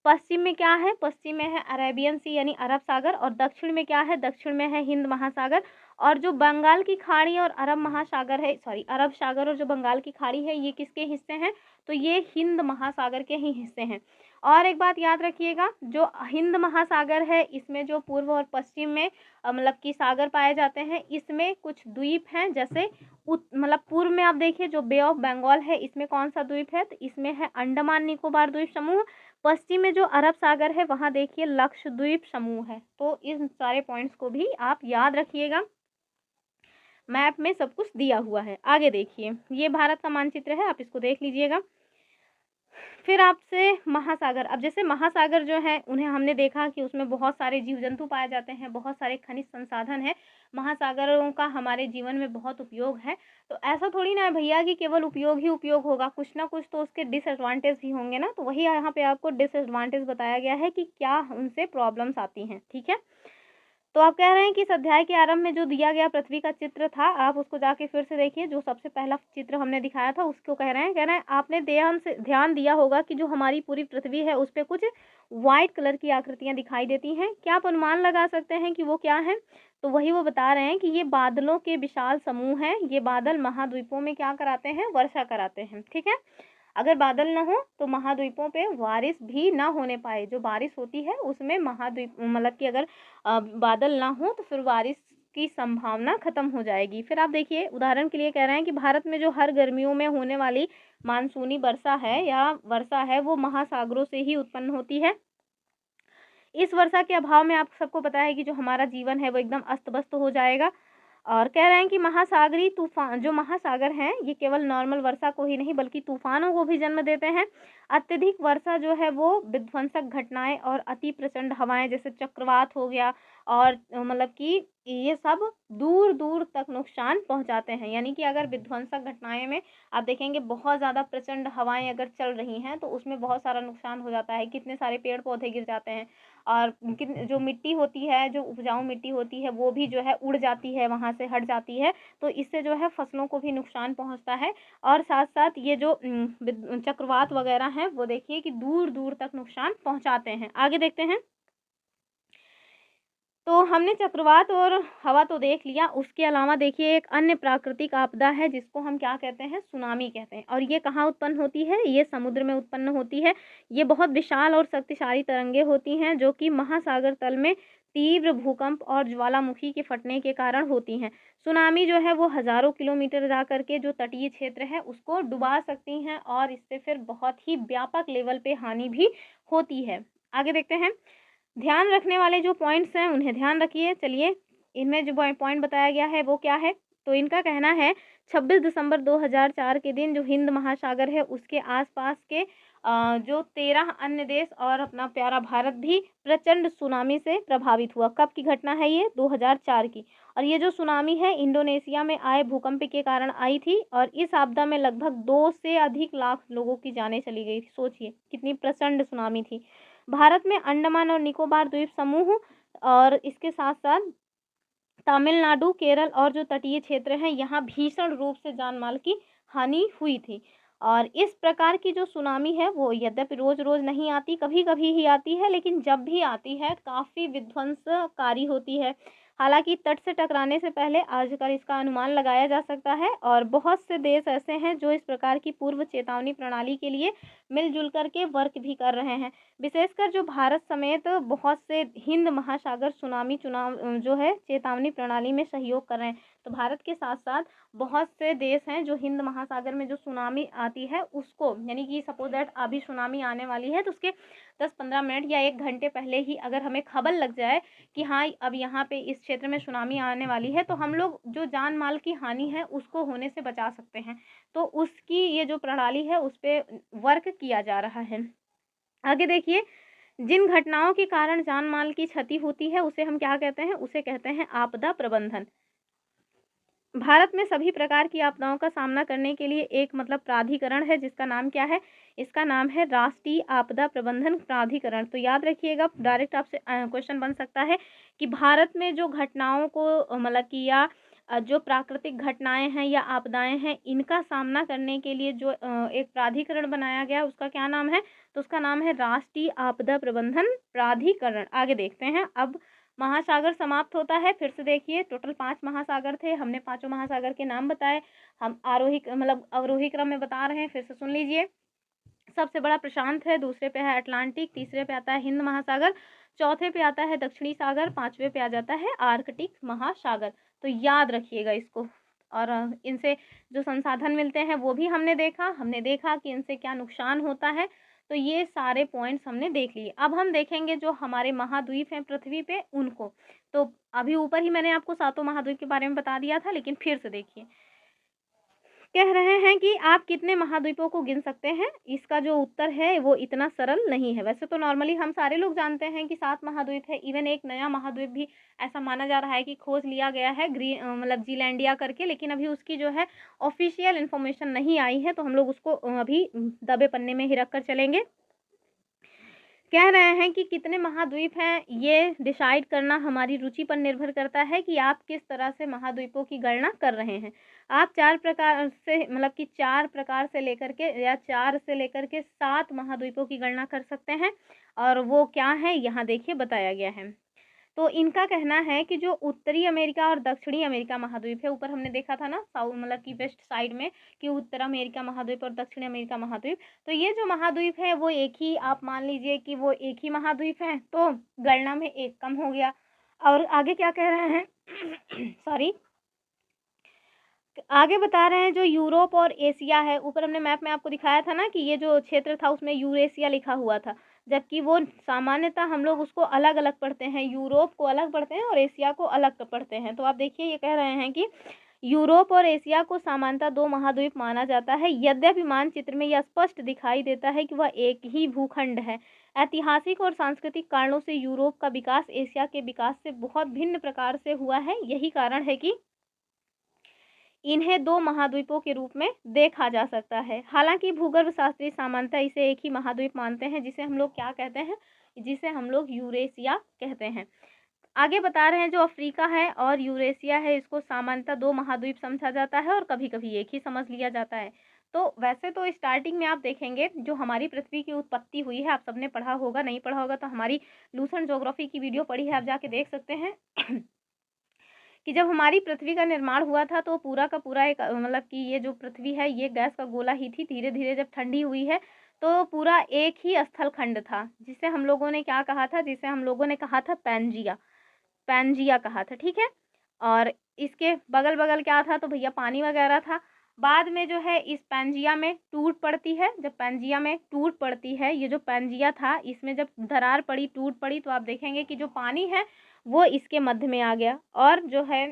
पश्चिम में क्या है, पश्चिम में है अरेबियन सी यानी अरब सागर। और दक्षिण में क्या है, दक्षिण में है हिंद महासागर। और जो बंगाल की खाड़ी और अरब महासागर है, सॉरी अरब सागर और जो बंगाल की खाड़ी है, ये किसके हिस्से हैं? तो ये हिंद महासागर के ही हिस्से हैं। और एक बात याद रखिएगा, जो हिंद महासागर है इसमें जो पूर्व और पश्चिम में मतलब कि सागर पाए जाते हैं, इसमें कुछ द्वीप हैं, जैसे मतलब पूर्व में आप देखिए जो बे ऑफ बंगाल है, इसमें कौन सा द्वीप है? तो इसमें है अंडमान निकोबार द्वीप समूह। पश्चिम में जो अरब सागर है वहाँ देखिए लक्षद्वीप समूह है। तो इन सारे पॉइंट्स को भी आप याद रखिएगा, मैप में सब कुछ दिया हुआ है। आगे देखिए, ये भारत का मानचित्र है, आप इसको देख लीजिएगा। फिर आपसे महासागर, अब जैसे महासागर जो है उन्हें हमने देखा कि उसमें बहुत सारे जीव जंतु पाए जाते हैं, बहुत सारे खनिज संसाधन है, महासागरों का हमारे जीवन में बहुत उपयोग है। तो ऐसा थोड़ी ना है भैया कि केवल उपयोग ही उपयोग होगा, कुछ ना कुछ तो उसके डिसएडवांटेज भी होंगे ना। तो वही यहाँ पे आपको डिसएडवांटेज बताया गया है कि क्या उनसे प्रॉब्लम्स आती हैं। ठीक है, तो आप कह रहे हैं कि इस अध्याय के आरंभ में जो दिया गया पृथ्वी का चित्र था, आप उसको जाके फिर से देखिए, जो सबसे पहला चित्र हमने दिखाया था उसको कह रहे हैं आपने ध्यान दिया होगा कि जो हमारी पूरी पृथ्वी है उस पर कुछ वाइट कलर की आकृतियां दिखाई देती हैं। क्या आप अनुमान लगा सकते हैं कि वो क्या है? तो वही वो बता रहे हैं कि ये बादलों के विशाल समूह हैं। ये बादल महाद्वीपों में क्या कराते हैं? वर्षा कराते हैं। ठीक है, अगर बादल ना हो तो महाद्वीपों पे बारिश भी ना होने पाए। जो बारिश होती है उसमें महाद्वीप मतलब कि अगर बादल ना हो तो फिर बारिश की संभावना खत्म हो जाएगी। फिर आप देखिए, उदाहरण के लिए कह रहे हैं कि भारत में जो हर गर्मियों में होने वाली मानसूनी वर्षा है या वर्षा है वो महासागरों से ही उत्पन्न होती है। इस वर्षा के अभाव में आप सबको पता है कि जो हमारा जीवन है वो एकदम अस्त व्यस्त हो जाएगा। और कह रहे हैं कि महासागरी तूफान, जो महासागर हैं ये केवल नॉर्मल वर्षा को ही नहीं बल्कि तूफानों को भी जन्म देते हैं। अत्यधिक वर्षा जो है वो विध्वंसक घटनाएं और अति प्रचंड हवाएं जैसे चक्रवात हो गया और मतलब कि ये सब दूर दूर तक नुकसान पहुंचाते हैं। यानी कि अगर विध्वंसक घटनाएं में आप देखेंगे बहुत ज़्यादा प्रचंड हवाएं अगर चल रही हैं तो उसमें बहुत सारा नुकसान हो जाता है, कितने सारे पेड़ पौधे गिर जाते हैं और जो मिट्टी होती है, जो उपजाऊ मिट्टी होती है वो भी जो है उड़ जाती है, वहाँ से हट जाती है। तो इससे जो है फसलों को भी नुकसान पहुँचता है। और साथ साथ ये जो चक्रवात वगैरह हैं वो देखिए कि दूर दूर तक नुकसान पहुँचाते हैं। आगे देखते हैं, तो हमने चक्रवात और हवा तो देख लिया, उसके अलावा देखिए एक अन्य प्राकृतिक आपदा है जिसको हम क्या कहते हैं? सुनामी कहते हैं। और ये कहाँ उत्पन्न होती है? ये समुद्र में उत्पन्न होती है। ये बहुत विशाल और शक्तिशाली तरंगे होती हैं जो कि महासागर तल में तीव्र भूकंप और ज्वालामुखी के फटने के कारण होती हैं। सुनामी जो है वो हजारों किलोमीटर जा करके जो तटीय क्षेत्र है उसको डुबा सकती हैं और इससे फिर बहुत ही व्यापक लेवल पे हानि भी होती है। आगे देखते हैं, ध्यान रखने वाले जो पॉइंट्स हैं उन्हें ध्यान रखिए। चलिए, इनमें जो पॉइंट बताया गया है वो क्या है? तो इनका कहना है 26 दिसंबर 2004 के दिन जो हिंद महासागर है उसके आसपास के जो 13 अन्य देश और अपना प्यारा भारत भी प्रचंड सुनामी से प्रभावित हुआ। कब की घटना है ये? 2004 की। और ये जो सुनामी है इंडोनेशिया में आए भूकंप के कारण आई थी और इस आपदा में लगभग 2 से अधिक लाख लोगों की जानें चली गई थी। सोचिए कितनी प्रचंड सुनामी थी। भारत में अंडमान और निकोबार द्वीप समूह और इसके साथ साथ तमिलनाडु, केरल और जो तटीय क्षेत्र हैं यहाँ भीषण रूप से जान माल की हानि हुई थी। और इस प्रकार की जो सुनामी है वो यद्यपि रोज रोज नहीं आती, कभी कभी ही आती है, लेकिन जब भी आती है काफ़ी विध्वंसकारी होती है। हालांकि तट से टकराने से पहले आजकल इसका अनुमान लगाया जा सकता है और बहुत से देश ऐसे हैं जो इस प्रकार की पूर्व चेतावनी प्रणाली के लिए मिलजुल करके वर्क भी कर रहे हैं। विशेषकर जो भारत समेत बहुत से हिंद महासागर सुनामी चुनाव जो है चेतावनी प्रणाली में सहयोग कर रहे हैं। तो भारत के साथ साथ बहुत से देश हैं जो हिंद महासागर में जो सुनामी आती है उसको, यानी कि सपोज दैट अभी सुनामी आने वाली है तो उसके 10-15 मिनट या 1 घंटे पहले ही अगर हमें खबर लग जाए कि हाँ अब यहाँ पे इस क्षेत्र में सुनामी आने वाली है तो हम लोग जो जान माल की हानि है उसको होने से बचा सकते हैं। तो उसकी ये जो प्रणाली है उस पर वर्क किया जा रहा है। आगे देखिए, जिन घटनाओं के कारण जान माल की क्षति होती है उसे हम क्या कहते हैं? उसे कहते हैं आपदा प्रबंधन। भारत में सभी प्रकार की आपदाओं का सामना करने के लिए एक मतलब प्राधिकरण है जिसका नाम क्या है? इसका नाम है राष्ट्रीय आपदा प्रबंधन प्राधिकरण। तो याद रखिएगा, डायरेक्ट आपसे क्वेश्चन बन सकता है कि भारत में जो घटनाओं को मतलब कि या जो प्राकृतिक घटनाएं हैं या आपदाएं हैं इनका सामना करने के लिए जो एक प्राधिकरण बनाया गया उसका क्या नाम है? तो उसका नाम है राष्ट्रीय आपदा प्रबंधन प्राधिकरण। आगे देखते हैं, अब महासागर समाप्त होता है। फिर से देखिए, टोटल 5 महासागर थे, हमने पाँचों महासागर के नाम बताए। हम आरोही मतलब अवरोही क्रम में बता रहे हैं, फिर से सुन लीजिए। सबसे बड़ा प्रशांत है, दूसरे पे है अटलांटिक, तीसरे पे आता है हिंद महासागर, चौथे पे आता है दक्षिणी सागर, पांचवे पे आ जाता है आर्कटिक महासागर। तो याद रखिएगा इसको। और इनसे जो संसाधन मिलते हैं वो भी हमने देखा कि इनसे क्या नुकसान होता है। तो ये सारे पॉइंट्स हमने देख लिए। अब हम देखेंगे जो हमारे महाद्वीप हैं पृथ्वी पे उनको। तो अभी ऊपर ही मैंने आपको 7 महाद्वीप के बारे में बता दिया था, लेकिन फिर से देखिए, कह रहे हैं कि आप कितने महाद्वीपों को गिन सकते हैं। इसका जो उत्तर है वो इतना सरल नहीं है। वैसे तो नॉर्मली हम सारे लोग जानते हैं कि 7 महाद्वीप है। इवन एक नया महाद्वीप भी ऐसा माना जा रहा है कि खोज लिया गया है, मतलब जीलैंडिया करके, लेकिन अभी उसकी जो है ऑफिशियल इन्फॉर्मेशन नहीं आई है, तो हम लोग उसको अभी दबे पन्ने में ही रख कर चलेंगे। कह रहे हैं कि कितने महाद्वीप हैं, ये डिसाइड करना हमारी रुचि पर निर्भर करता है कि आप किस तरह से महाद्वीपों की गणना कर रहे हैं। आप 4 प्रकार से, मतलब कि 4 प्रकार से लेकर के या 4 से लेकर के 7 महाद्वीपों की गणना कर सकते हैं। और वो क्या है, यहाँ देखिए बताया गया है। तो इनका कहना है कि जो उत्तरी अमेरिका और दक्षिणी अमेरिका महाद्वीप है, ऊपर हमने देखा था ना साउथ मतलब कि वेस्ट साइड में कि उत्तर अमेरिका महाद्वीप और दक्षिणी अमेरिका महाद्वीप, तो ये जो महाद्वीप है वो एक ही, आप मान लीजिए कि वो एक ही महाद्वीप है, तो गणना में एक कम हो गया। और आगे क्या कह रहे हैं सॉरी, आगे बता रहे हैं जो यूरोप और एशिया है, ऊपर हमने मैप में आपको दिखाया था ना कि ये जो क्षेत्र था उसमें यूरेशिया लिखा हुआ था, जबकि वो सामान्यतः हम लोग उसको अलग अलग पढ़ते हैं, यूरोप को अलग पढ़ते हैं और एशिया को अलग पढ़ते हैं। तो आप देखिए, ये कह रहे हैं कि यूरोप और एशिया को सामान्यतः 2 महाद्वीप माना जाता है, यद्यपि मानचित्र में यह स्पष्ट दिखाई देता है कि वह एक ही भूखंड है। ऐतिहासिक और सांस्कृतिक कारणों से यूरोप का विकास एशिया के विकास से बहुत भिन्न प्रकार से हुआ है। यही कारण है कि इन्हें 2 महाद्वीपों के रूप में देखा जा सकता है। हालांकि भूगर्भ शास्त्री सामान्यतः इसे एक ही महाद्वीप मानते हैं, जिसे हम लोग क्या कहते हैं, जिसे हम लोग यूरेशिया कहते हैं। आगे बता रहे हैं जो अफ्रीका है और यूरेशिया है, इसको सामान्यतः 2 महाद्वीप समझा जाता है और कभी कभी एक ही समझ लिया जाता है। तो वैसे तो स्टार्टिंग में आप देखेंगे जो हमारी पृथ्वी की उत्पत्ति हुई है, आप सबने पढ़ा होगा, नहीं पढ़ा होगा तो हमारी लूसेंट ज्योग्राफी की वीडियो पढ़ी है, आप जाके देख सकते हैं कि जब हमारी पृथ्वी का निर्माण हुआ था तो पूरा का पूरा एक मतलब कि ये जो पृथ्वी है ये गैस का गोला ही थी। धीरे धीरे जब ठंडी हुई है तो पूरा एक ही स्थल खंड था, जिसे हम लोगों ने क्या कहा था, जिसे हम लोगों ने कहा था पैंजिया, पैंजिया कहा था, ठीक है। और इसके बगल बगल क्या था, तो भैया पानी वगैरह था। बाद में जो है इस पैंजिया में टूट पड़ती है, जब पैंजिया में टूट पड़ती है, ये जो पैंजिया था इसमें जब दरार पड़ी, टूट पड़ी, तो आप देखेंगे कि जो पानी है वो इसके मध्य में आ गया और जो है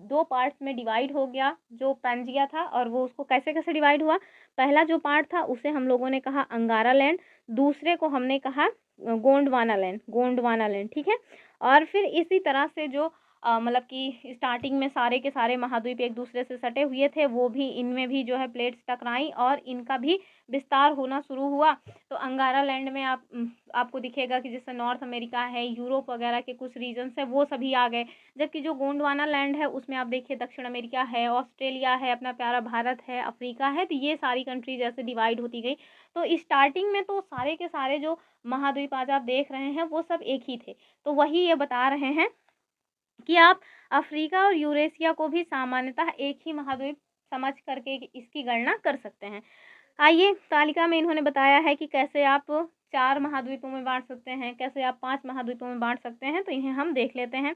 2 पार्ट्स में डिवाइड हो गया जो पैंजिया था। और वो उसको कैसे कैसे डिवाइड हुआ, पहला जो पार्ट था उसे हम लोगों ने कहा अंगारा लैंड, दूसरे को हमने कहा गोंडवाना लैंड, गोंडवाना लैंड, ठीक है। और फिर इसी तरह से जो मतलब कि स्टार्टिंग में सारे के सारे महाद्वीप एक दूसरे से सटे हुए थे, वो भी इनमें भी जो है प्लेट्स टकराई और इनका भी विस्तार होना शुरू हुआ। तो अंगारा लैंड में आपको दिखेगा कि जैसे नॉर्थ अमेरिका है, यूरोप वगैरह के कुछ रीजन्स है वो सभी आ गए, जबकि जो गोंडवाना लैंड है उसमें आप देखिए दक्षिण अमेरिका है, ऑस्ट्रेलिया है, अपना प्यारा भारत है, अफ्रीका है, तो ये सारी कंट्री जैसे डिवाइड होती गई। तो स्टार्टिंग में तो सारे के सारे जो महाद्वीप आज आप देख रहे हैं वो सब एक ही थे। तो वही ये बता रहे हैं कि आप अफ्रीका और यूरेशिया को भी सामान्यतः एक ही महाद्वीप समझ करके इसकी गणना कर सकते हैं। आइए, तालिका में इन्होंने बताया है कि कैसे आप 4 महाद्वीपों में बांट सकते हैं, कैसे आप 5 महाद्वीपों में बांट सकते हैं, तो इन्हें हम देख लेते हैं।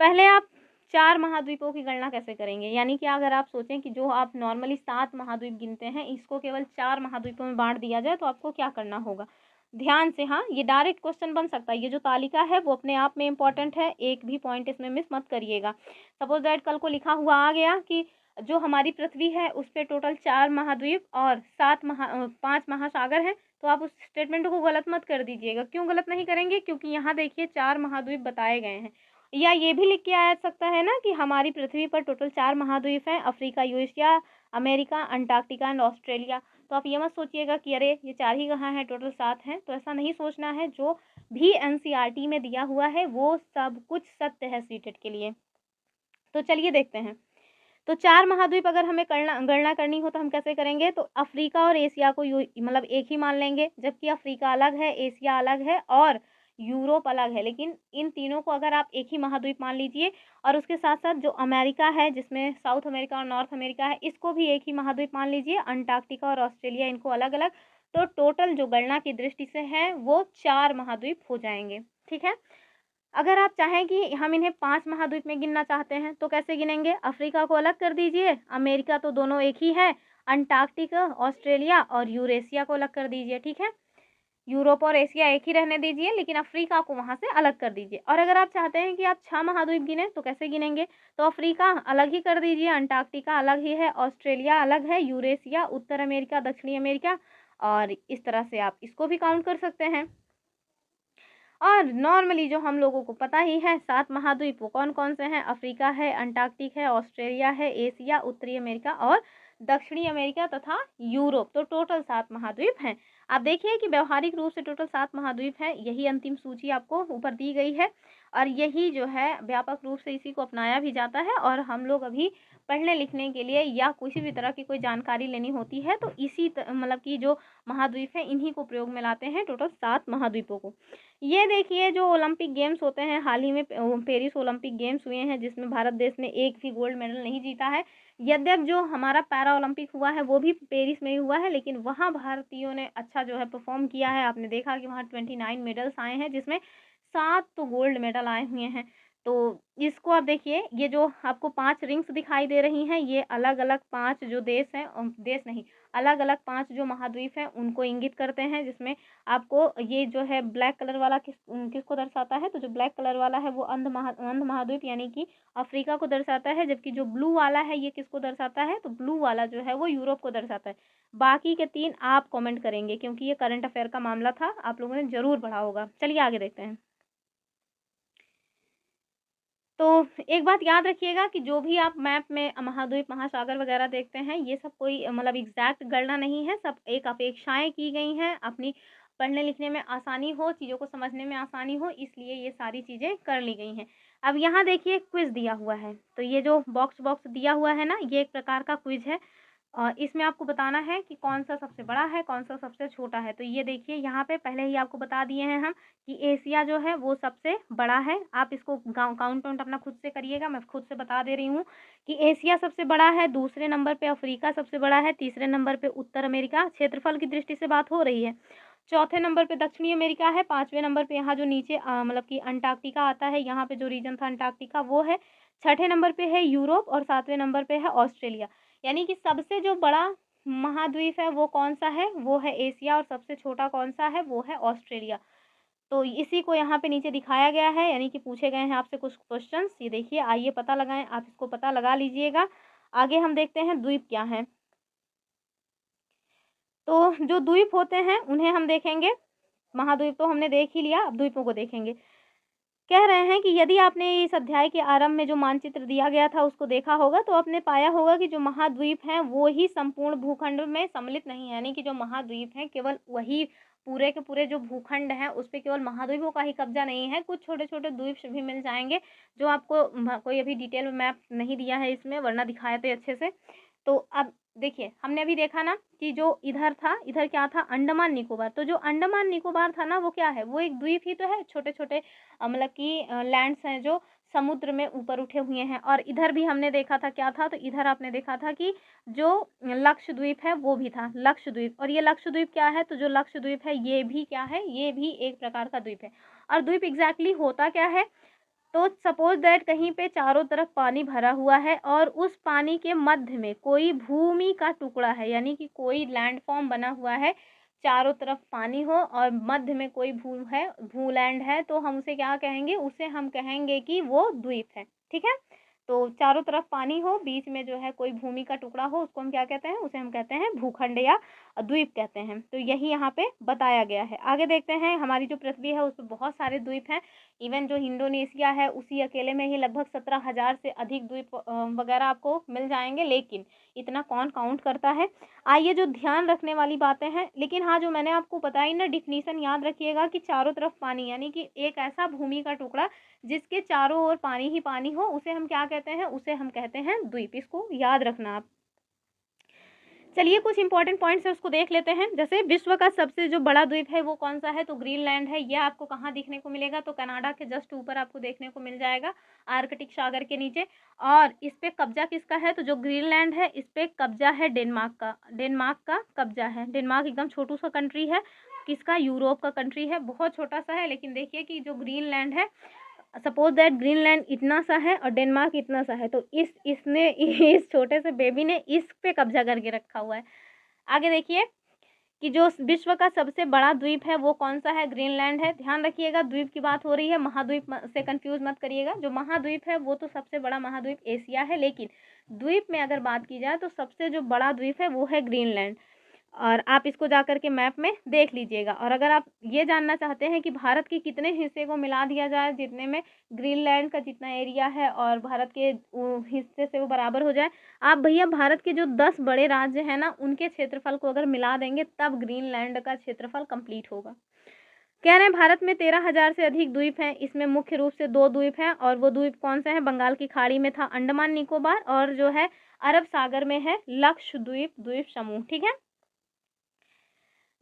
पहले आप 4 महाद्वीपों की गणना कैसे करेंगे, यानी कि अगर आप सोचें कि जो आप नॉर्मली 7 महाद्वीप गिनते हैं इसको केवल 4 महाद्वीपों में बांट दिया जाए तो आपको क्या करना होगा। ध्यान से, हाँ, ये डायरेक्ट क्वेश्चन बन सकता है, ये जो तालिका है वो अपने आप में इम्पॉर्टेंट है, एक भी पॉइंट इसमें मिस मत करिएगा। सपोज दैट कल को लिखा हुआ आ गया कि जो हमारी पृथ्वी है उस पर टोटल 4 महाद्वीप और 5 महासागर हैं, तो आप उस स्टेटमेंट को गलत मत कर दीजिएगा। क्यों गलत नहीं करेंगे, क्योंकि यहाँ देखिए 4 महाद्वीप बताए गए हैं। या ये भी लिख के आ सकता है ना कि हमारी पृथ्वी पर टोटल 4 महाद्वीप हैं, Africa, Eurasia, America, Antarctica and Australia. तो आप ये मत सोचिएगा कि अरे ये 4 ही कहाँ हैं, टोटल 7 हैं, तो ऐसा नहीं सोचना है। जो भी एनसीईआरटी में दिया हुआ है वो सब कुछ सत्य है सीटेट के लिए। तो चलिए देखते हैं। तो 4 महाद्वीप अगर हमें गणना करनी हो तो हम कैसे करेंगे, तो अफ्रीका और एशिया को मतलब एक ही मान लेंगे, जबकि अफ्रीका अलग है, एशिया अलग है और यूरोप अलग है, लेकिन इन तीनों को अगर आप एक ही महाद्वीप मान लीजिए, और उसके साथ साथ जो अमेरिका है जिसमें साउथ अमेरिका और नॉर्थ अमेरिका है, इसको भी एक ही महाद्वीप मान लीजिए, अंटार्कटिका और ऑस्ट्रेलिया इनको अलग अलग, तो टोटल जो गणना की दृष्टि से है वो 4 महाद्वीप हो जाएंगे। ठीक है। अगर आप चाहें कि हम इन्हें 5 महाद्वीप में गिनना चाहते हैं तो कैसे गिनेंगे? अफ्रीका को अलग कर दीजिए, अमेरिका तो दोनों एक ही है, अंटार्कटिका, ऑस्ट्रेलिया और यूरेशिया को अलग कर दीजिए। ठीक है। यूरोप और एशिया एक ही रहने दीजिए, लेकिन अफ्रीका को वहाँ से अलग कर दीजिए। और अगर आप चाहते हैं कि आप 6 महाद्वीप गिने तो कैसे गिनेंगे? तो अफ्रीका अलग ही कर दीजिए, अंटार्कटिका अलग ही है, ऑस्ट्रेलिया अलग है, यूरेशिया, उत्तर अमेरिका, दक्षिणी अमेरिका, और इस तरह से आप इसको भी काउंट कर सकते हैं। और नॉर्मली जो हम लोगों को पता ही है 7 महाद्वीप वो कौन कौन से हैं? अफ्रीका है, अंटार्कटिक है, ऑस्ट्रेलिया है, एशिया, उत्तरी अमेरिका और दक्षिणी अमेरिका तथा यूरोप, तो टोटल 7 महाद्वीप हैं। आप देखिए कि व्यवहारिक रूप से टोटल 7 महाद्वीप हैं। यही अंतिम सूची आपको ऊपर दी गई है, और यही जो है व्यापक रूप से इसी को अपनाया भी जाता है। और हम लोग अभी पढ़ने लिखने के लिए या किसी भी तरह की कोई जानकारी लेनी होती है तो इसी मतलब कि जो महाद्वीप है इन्हीं को प्रयोग में लाते हैं, टोटल 7 महाद्वीपों को। ये देखिए जो ओलंपिक गेम्स होते हैं, हाल ही में पेरिस ओलंपिक गेम्स हुए हैं जिसमें भारत देश ने एक भी गोल्ड मेडल नहीं जीता है। यद्यप जो हमारा पैरा ओलंपिक हुआ है वो भी पेरिस में ही हुआ है, लेकिन वहाँ भारतीयों ने अच्छा जो है परफॉर्म किया है। आपने देखा कि वहाँ 29 मेडल्स आए हैं, जिसमें 7 तो गोल्ड मेडल आए हुए हैं। तो इसको आप देखिए, ये जो आपको 5 रिंग्स दिखाई दे रही हैं, ये अलग अलग 5 जो देश हैं, देश नहीं, अलग अलग 5 जो महाद्वीप हैं उनको इंगित करते हैं। जिसमें आपको ये जो है ब्लैक कलर वाला किसको दर्शाता है? तो जो ब्लैक कलर वाला है वो अंध महाद्वीप यानी कि अफ्रीका को दर्शाता है, जबकि जो ब्लू वाला है ये किसको दर्शाता है? तो ब्लू वाला जो है वो यूरोप को दर्शाता है। बाकी के 3 आप कमेंट करेंगे, क्योंकि ये करंट अफेयर का मामला था, आप लोगों ने जरूर पढ़ा होगा। चलिए आगे देखते हैं। तो एक बात याद रखिएगा कि जो भी आप मैप में महाद्वीप, महासागर वगैरह देखते हैं, ये सब कोई मतलब एग्जैक्ट गणना नहीं है, सब एक अपेक्षाएं की गई हैं, अपनी पढ़ने लिखने में आसानी हो, चीज़ों को समझने में आसानी हो, इसलिए ये सारी चीज़ें कर ली गई हैं। अब यहाँ देखिए क्विज दिया हुआ है, तो ये जो बॉक्स बॉक्स दिया हुआ है ना, ये एक प्रकार का क्विज है। इसमें आपको बताना है कि कौन सा सबसे बड़ा है, कौन सा सबसे छोटा है। तो ये देखिए यहाँ पे पहले ही आपको बता दिए हैं हम कि एशिया जो है वो सबसे बड़ा है। आप इसको काउंट आउट अपना खुद से करिएगा, मैं खुद से बता दे रही हूँ कि एशिया सबसे बड़ा है, दूसरे नंबर पे अफ्रीका सबसे बड़ा है, तीसरे नंबर पे उत्तर अमेरिका, क्षेत्रफल की दृष्टि से बात हो रही है, चौथे नंबर पे दक्षिणी अमेरिका है, पाँचवें नंबर पे यहाँ जो नीचे मतलब कि अंटार्कटिका आता है, यहाँ पे जो रीजन था अंटार्कटिका वो है, छठे नंबर पे है यूरोप और सातवें नंबर पे है ऑस्ट्रेलिया। यानी कि सबसे जो बड़ा महाद्वीप है वो कौन सा है? वो है एशिया, और सबसे छोटा कौन सा है? वो है ऑस्ट्रेलिया। तो इसी को यहाँ पे नीचे दिखाया गया है, यानी कि पूछे गए हैं आपसे कुछ क्वेश्चंस, ये देखिए, आइए पता लगाएं, आप इसको पता लगा लीजिएगा। आगे हम देखते हैं द्वीप क्या है। तो जो द्वीप होते हैं उन्हें हम देखेंगे, महाद्वीप तो हमने देख ही लिया, अब द्वीपों को देखेंगे। कह रहे हैं कि यदि आपने इस अध्याय के आरंभ में जो मानचित्र दिया गया था उसको देखा होगा तो आपने पाया होगा कि जो महाद्वीप हैं वो ही संपूर्ण भूखंड में सम्मिलित नहीं है, यानी कि जो महाद्वीप हैं केवल वही पूरे के पूरे जो भूखंड है उस पर केवल महाद्वीपों का ही कब्जा नहीं है, कुछ छोटे छोटे द्वीप भी मिल जाएंगे जो आपको कोई अभी डिटेल में मैप नहीं दिया है इसमें, वरना दिखाए थे अच्छे से। तो अब देखिए, हमने अभी देखा ना कि जो इधर था, इधर क्या था? अंडमान निकोबार। तो जो अंडमान निकोबार था ना वो क्या है? वो एक द्वीप ही तो है, छोटे छोटे मतलब कि लैंड्स हैं जो समुद्र में ऊपर उठे हुए हैं। और इधर भी हमने देखा था क्या था? तो इधर आपने देखा था कि जो लक्षद्वीप है वो भी था, लक्षद्वीप। और ये लक्षद्वीप क्या है? तो जो लक्षद्वीप है ये भी क्या है? ये भी एक प्रकार का द्वीप है। और द्वीप एग्जैक्टली होता क्या है? तो सपोज दैट कहीं पे चारों तरफ पानी भरा हुआ है और उस पानी के मध्य में कोई भूमि का टुकड़ा है, यानी कि कोई लैंडफॉर्म बना हुआ है, चारों तरफ पानी हो और मध्य में कोई भूलैंड है, तो हम उसे क्या कहेंगे? उसे हम कहेंगे कि वो द्वीप है। ठीक है। तो चारों तरफ पानी हो, बीच में जो है कोई भूमि का टुकड़ा हो, उसको हम क्या कहते हैं? उसे हम कहते हैं भूखंड या द्वीप कहते हैं। तो यही यहाँ पे बताया गया है। आगे देखते हैं, हमारी जो पृथ्वी है उस पर बहुत सारे द्वीप हैं। इवन जो इंडोनेशिया है उसी अकेले में ही लगभग 17,000 से अधिक द्वीप वगैरह आपको मिल जाएंगे, लेकिन इतना कौन काउंट करता है? आइए, जो ध्यान रखने वाली बातें हैं, लेकिन हाँ जो मैंने आपको बताई ना डिफिनीशन याद रखिएगा कि चारों तरफ पानी, यानी कि एक ऐसा भूमि का टुकड़ा जिसके चारों ओर पानी ही पानी हो, उसे हम क्या कहते हैं? उसे हम कहते हैं द्वीप। इसको याद रखना आप। चलिए कुछ इंपॉर्टेंट पॉइंट्स है उसको देख लेते हैं। जैसे विश्व का सबसे जो बड़ा द्वीप है वो कौन सा है, तो ग्रीनलैंड है। यह आपको कहाँ देखने को मिलेगा, तो कनाडा के जस्ट ऊपर आपको देखने को मिल जाएगा, आर्कटिक सागर के नीचे। और इस पे कब्जा किसका है, तो जो ग्रीनलैंड है इस पे कब्जा है डेनमार्क का, डेनमार्क का कब्जा है। डेनमार्क एकदम छोटू सा कंट्री है, किसका, यूरोप का कंट्री है, बहुत छोटा सा है। लेकिन देखिए कि जो ग्रीनलैंड है, सपोज दैट ग्रीनलैंड इतना सा है और डेनमार्क इतना सा है, तो इसने इस छोटे से बेबी ने इस पे कब्जा करके रखा हुआ है। आगे देखिए कि जो विश्व का सबसे बड़ा द्वीप है वो कौन सा है, ग्रीनलैंड है। ध्यान रखिएगा द्वीप की बात हो रही है, महाद्वीप से कंफ्यूज मत करिएगा। जो महाद्वीप है वो तो सबसे बड़ा महाद्वीप एशिया है, लेकिन द्वीप में अगर बात की जाए तो सबसे जो बड़ा द्वीप है वो है ग्रीनलैंड। और आप इसको जा कर के मैप में देख लीजिएगा। और अगर आप ये जानना चाहते हैं कि भारत के कितने हिस्से को मिला दिया जाए जितने में ग्रीनलैंड का जितना एरिया है और भारत के हिस्से से वो बराबर हो जाए, आप भैया भारत के जो 10 बड़े राज्य हैं ना उनके क्षेत्रफल को अगर मिला देंगे तब ग्रीनलैंड का क्षेत्रफल कंप्लीट होगा। कह रहे हैं भारत में 13,000 से अधिक द्वीप हैं। इसमें मुख्य रूप से 2 द्वीप हैं, और वो द्वीप कौन से हैं, बंगाल की खाड़ी में था अंडमान निकोबार, और जो है अरब सागर में है लक्षद्वीप द्वीप समूह। ठीक है।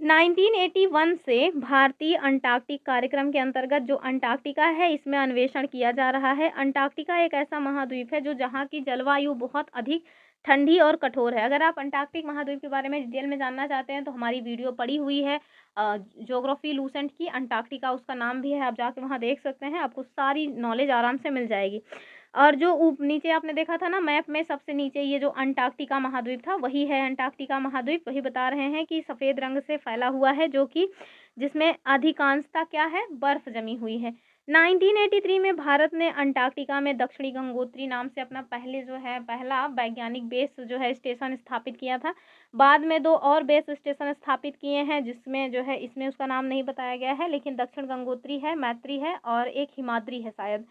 1981 से भारतीय अंटार्कटिक कार्यक्रम के अंतर्गत जो अंटार्कटिका है इसमें अन्वेषण किया जा रहा है। अंटार्कटिका एक ऐसा महाद्वीप है जो जहाँ की जलवायु बहुत अधिक ठंडी और कठोर है। अगर आप अंटार्कटिक महाद्वीप के बारे में डिटेल में जानना चाहते हैं तो हमारी वीडियो पड़ी हुई है ज्योग्राफी लूसेंट की, अंटार्कटिका उसका नाम भी है, आप जाके वहाँ देख सकते हैं, आपको सारी नॉलेज आराम से मिल जाएगी। और जो नीचे आपने देखा था ना मैप में सबसे नीचे ये जो अंटार्कटिका महाद्वीप था वही है अंटार्कटिका महाद्वीप। वही बता रहे हैं कि सफ़ेद रंग से फैला हुआ है, जो कि जिसमें अधिकांशता क्या है, बर्फ जमी हुई है। 1983 में भारत ने अंटार्कटिका में दक्षिणी गंगोत्री नाम से अपना पहला वैज्ञानिक बेस जो है स्टेशन स्थापित किया था। बाद में 2 और बेस स्टेशन स्थापित किए हैं, जिसमें जो है इसमें उसका नाम नहीं बताया गया है, लेकिन दक्षिण गंगोत्री है, मैत्री है और एक हिमाद्री है शायद।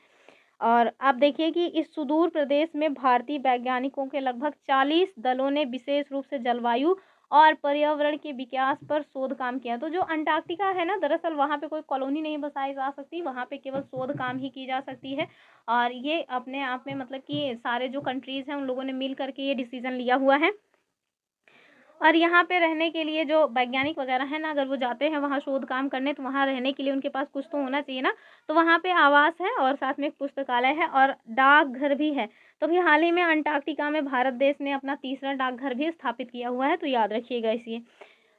और आप देखिए कि इस सुदूर प्रदेश में भारतीय वैज्ञानिकों के लगभग 40 दलों ने विशेष रूप से जलवायु और पर्यावरण के विकास पर शोध काम किया। तो जो अंटार्कटिका है ना, दरअसल वहाँ पे कोई कॉलोनी नहीं बसाई जा सकती, वहाँ पे केवल शोध काम ही की जा सकती है। और ये अपने आप में मतलब कि सारे जो कंट्रीज़ हैं उन लोगों ने मिल करके ये डिसीजन लिया हुआ है। और यहाँ पे रहने के लिए जो वैज्ञानिक वगैरह है ना, अगर वो जाते हैं वहाँ शोध काम करने तो वहाँ रहने के लिए उनके पास कुछ तो होना चाहिए ना। तो वहाँ पे आवास है और साथ में एक पुस्तकालय है और डाकघर भी है। तो अभी हाल ही में अंटार्कटिका में भारत देश ने अपना तीसरा डाकघर भी स्थापित किया हुआ है, तो याद रखिएगा इसे।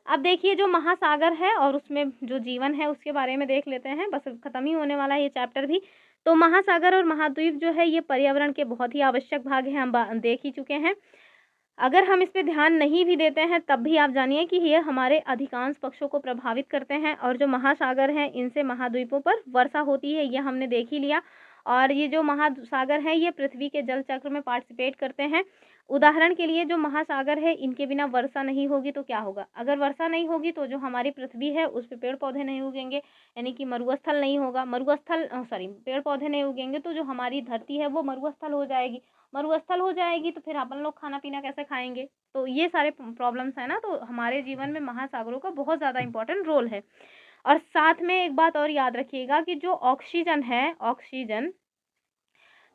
अब देखिए जो महासागर है और उसमें जो जीवन है उसके बारे में देख लेते हैं, बस खत्म ही होने वाला है ये चैप्टर भी। तो महासागर और महाद्वीप जो है ये पर्यावरण के बहुत ही आवश्यक भाग हैं, हम देख ही चुके हैं। अगर हम इस पे ध्यान नहीं भी देते हैं तब भी आप जानिए कि ये हमारे अधिकांश पक्षों को प्रभावित करते हैं। और जो महासागर हैं इनसे महाद्वीपों पर वर्षा होती है, ये हमने देख ही लिया। और ये जो महासागर हैं ये पृथ्वी के जल चक्र में पार्टिसिपेट करते हैं। उदाहरण के लिए जो महासागर है इनके बिना वर्षा नहीं होगी तो क्या होगा, अगर वर्षा नहीं होगी तो जो हमारी पृथ्वी है उस पर पेड़ पौधे नहीं उगेंगे, यानी कि मरुस्थल नहीं होगा, पेड़ पौधे नहीं उगेंगे तो जो हमारी धरती है वो मरुस्थल हो जाएगी। मरुस्थल हो जाएगी तो फिर अपन लोग खाना पीना कैसे खाएंगे। तो ये सारे प्रॉब्लम्स है ना, तो हमारे जीवन में महासागरों का बहुत ज़्यादा इंपॉर्टेंट रोल है। और साथ में एक बात और याद रखिएगा कि जो ऑक्सीजन है,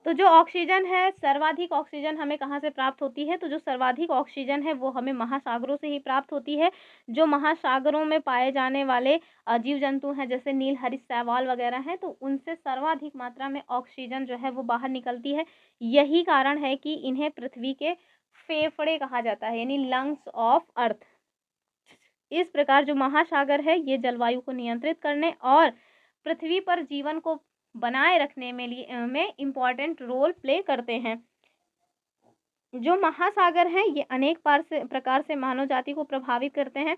तो जो ऑक्सीजन है, सर्वाधिक ऑक्सीजन हमें कहाँ से प्राप्त होती है, तो जो सर्वाधिक ऑक्सीजन है वो हमें महासागरों से ही प्राप्त होती है। जो महासागरों में पाए जाने वाले जीव जंतु हैं जैसे नील हरित शैवाल वगैरह हैं, तो उनसे सर्वाधिक मात्रा में ऑक्सीजन जो है वो बाहर निकलती है। यही कारण है कि इन्हें पृथ्वी के फेफड़े कहा जाता है, यानी लंग्स ऑफ अर्थ। इस प्रकार जो महासागर है ये जलवायु को नियंत्रित करने और पृथ्वी पर जीवन को बनाए रखने में इम्पॉर्टेंट रोल प्ले करते हैं। जो महासागर हैं ये अनेक प्रकार से मानव जाति को प्रभावित करते हैं।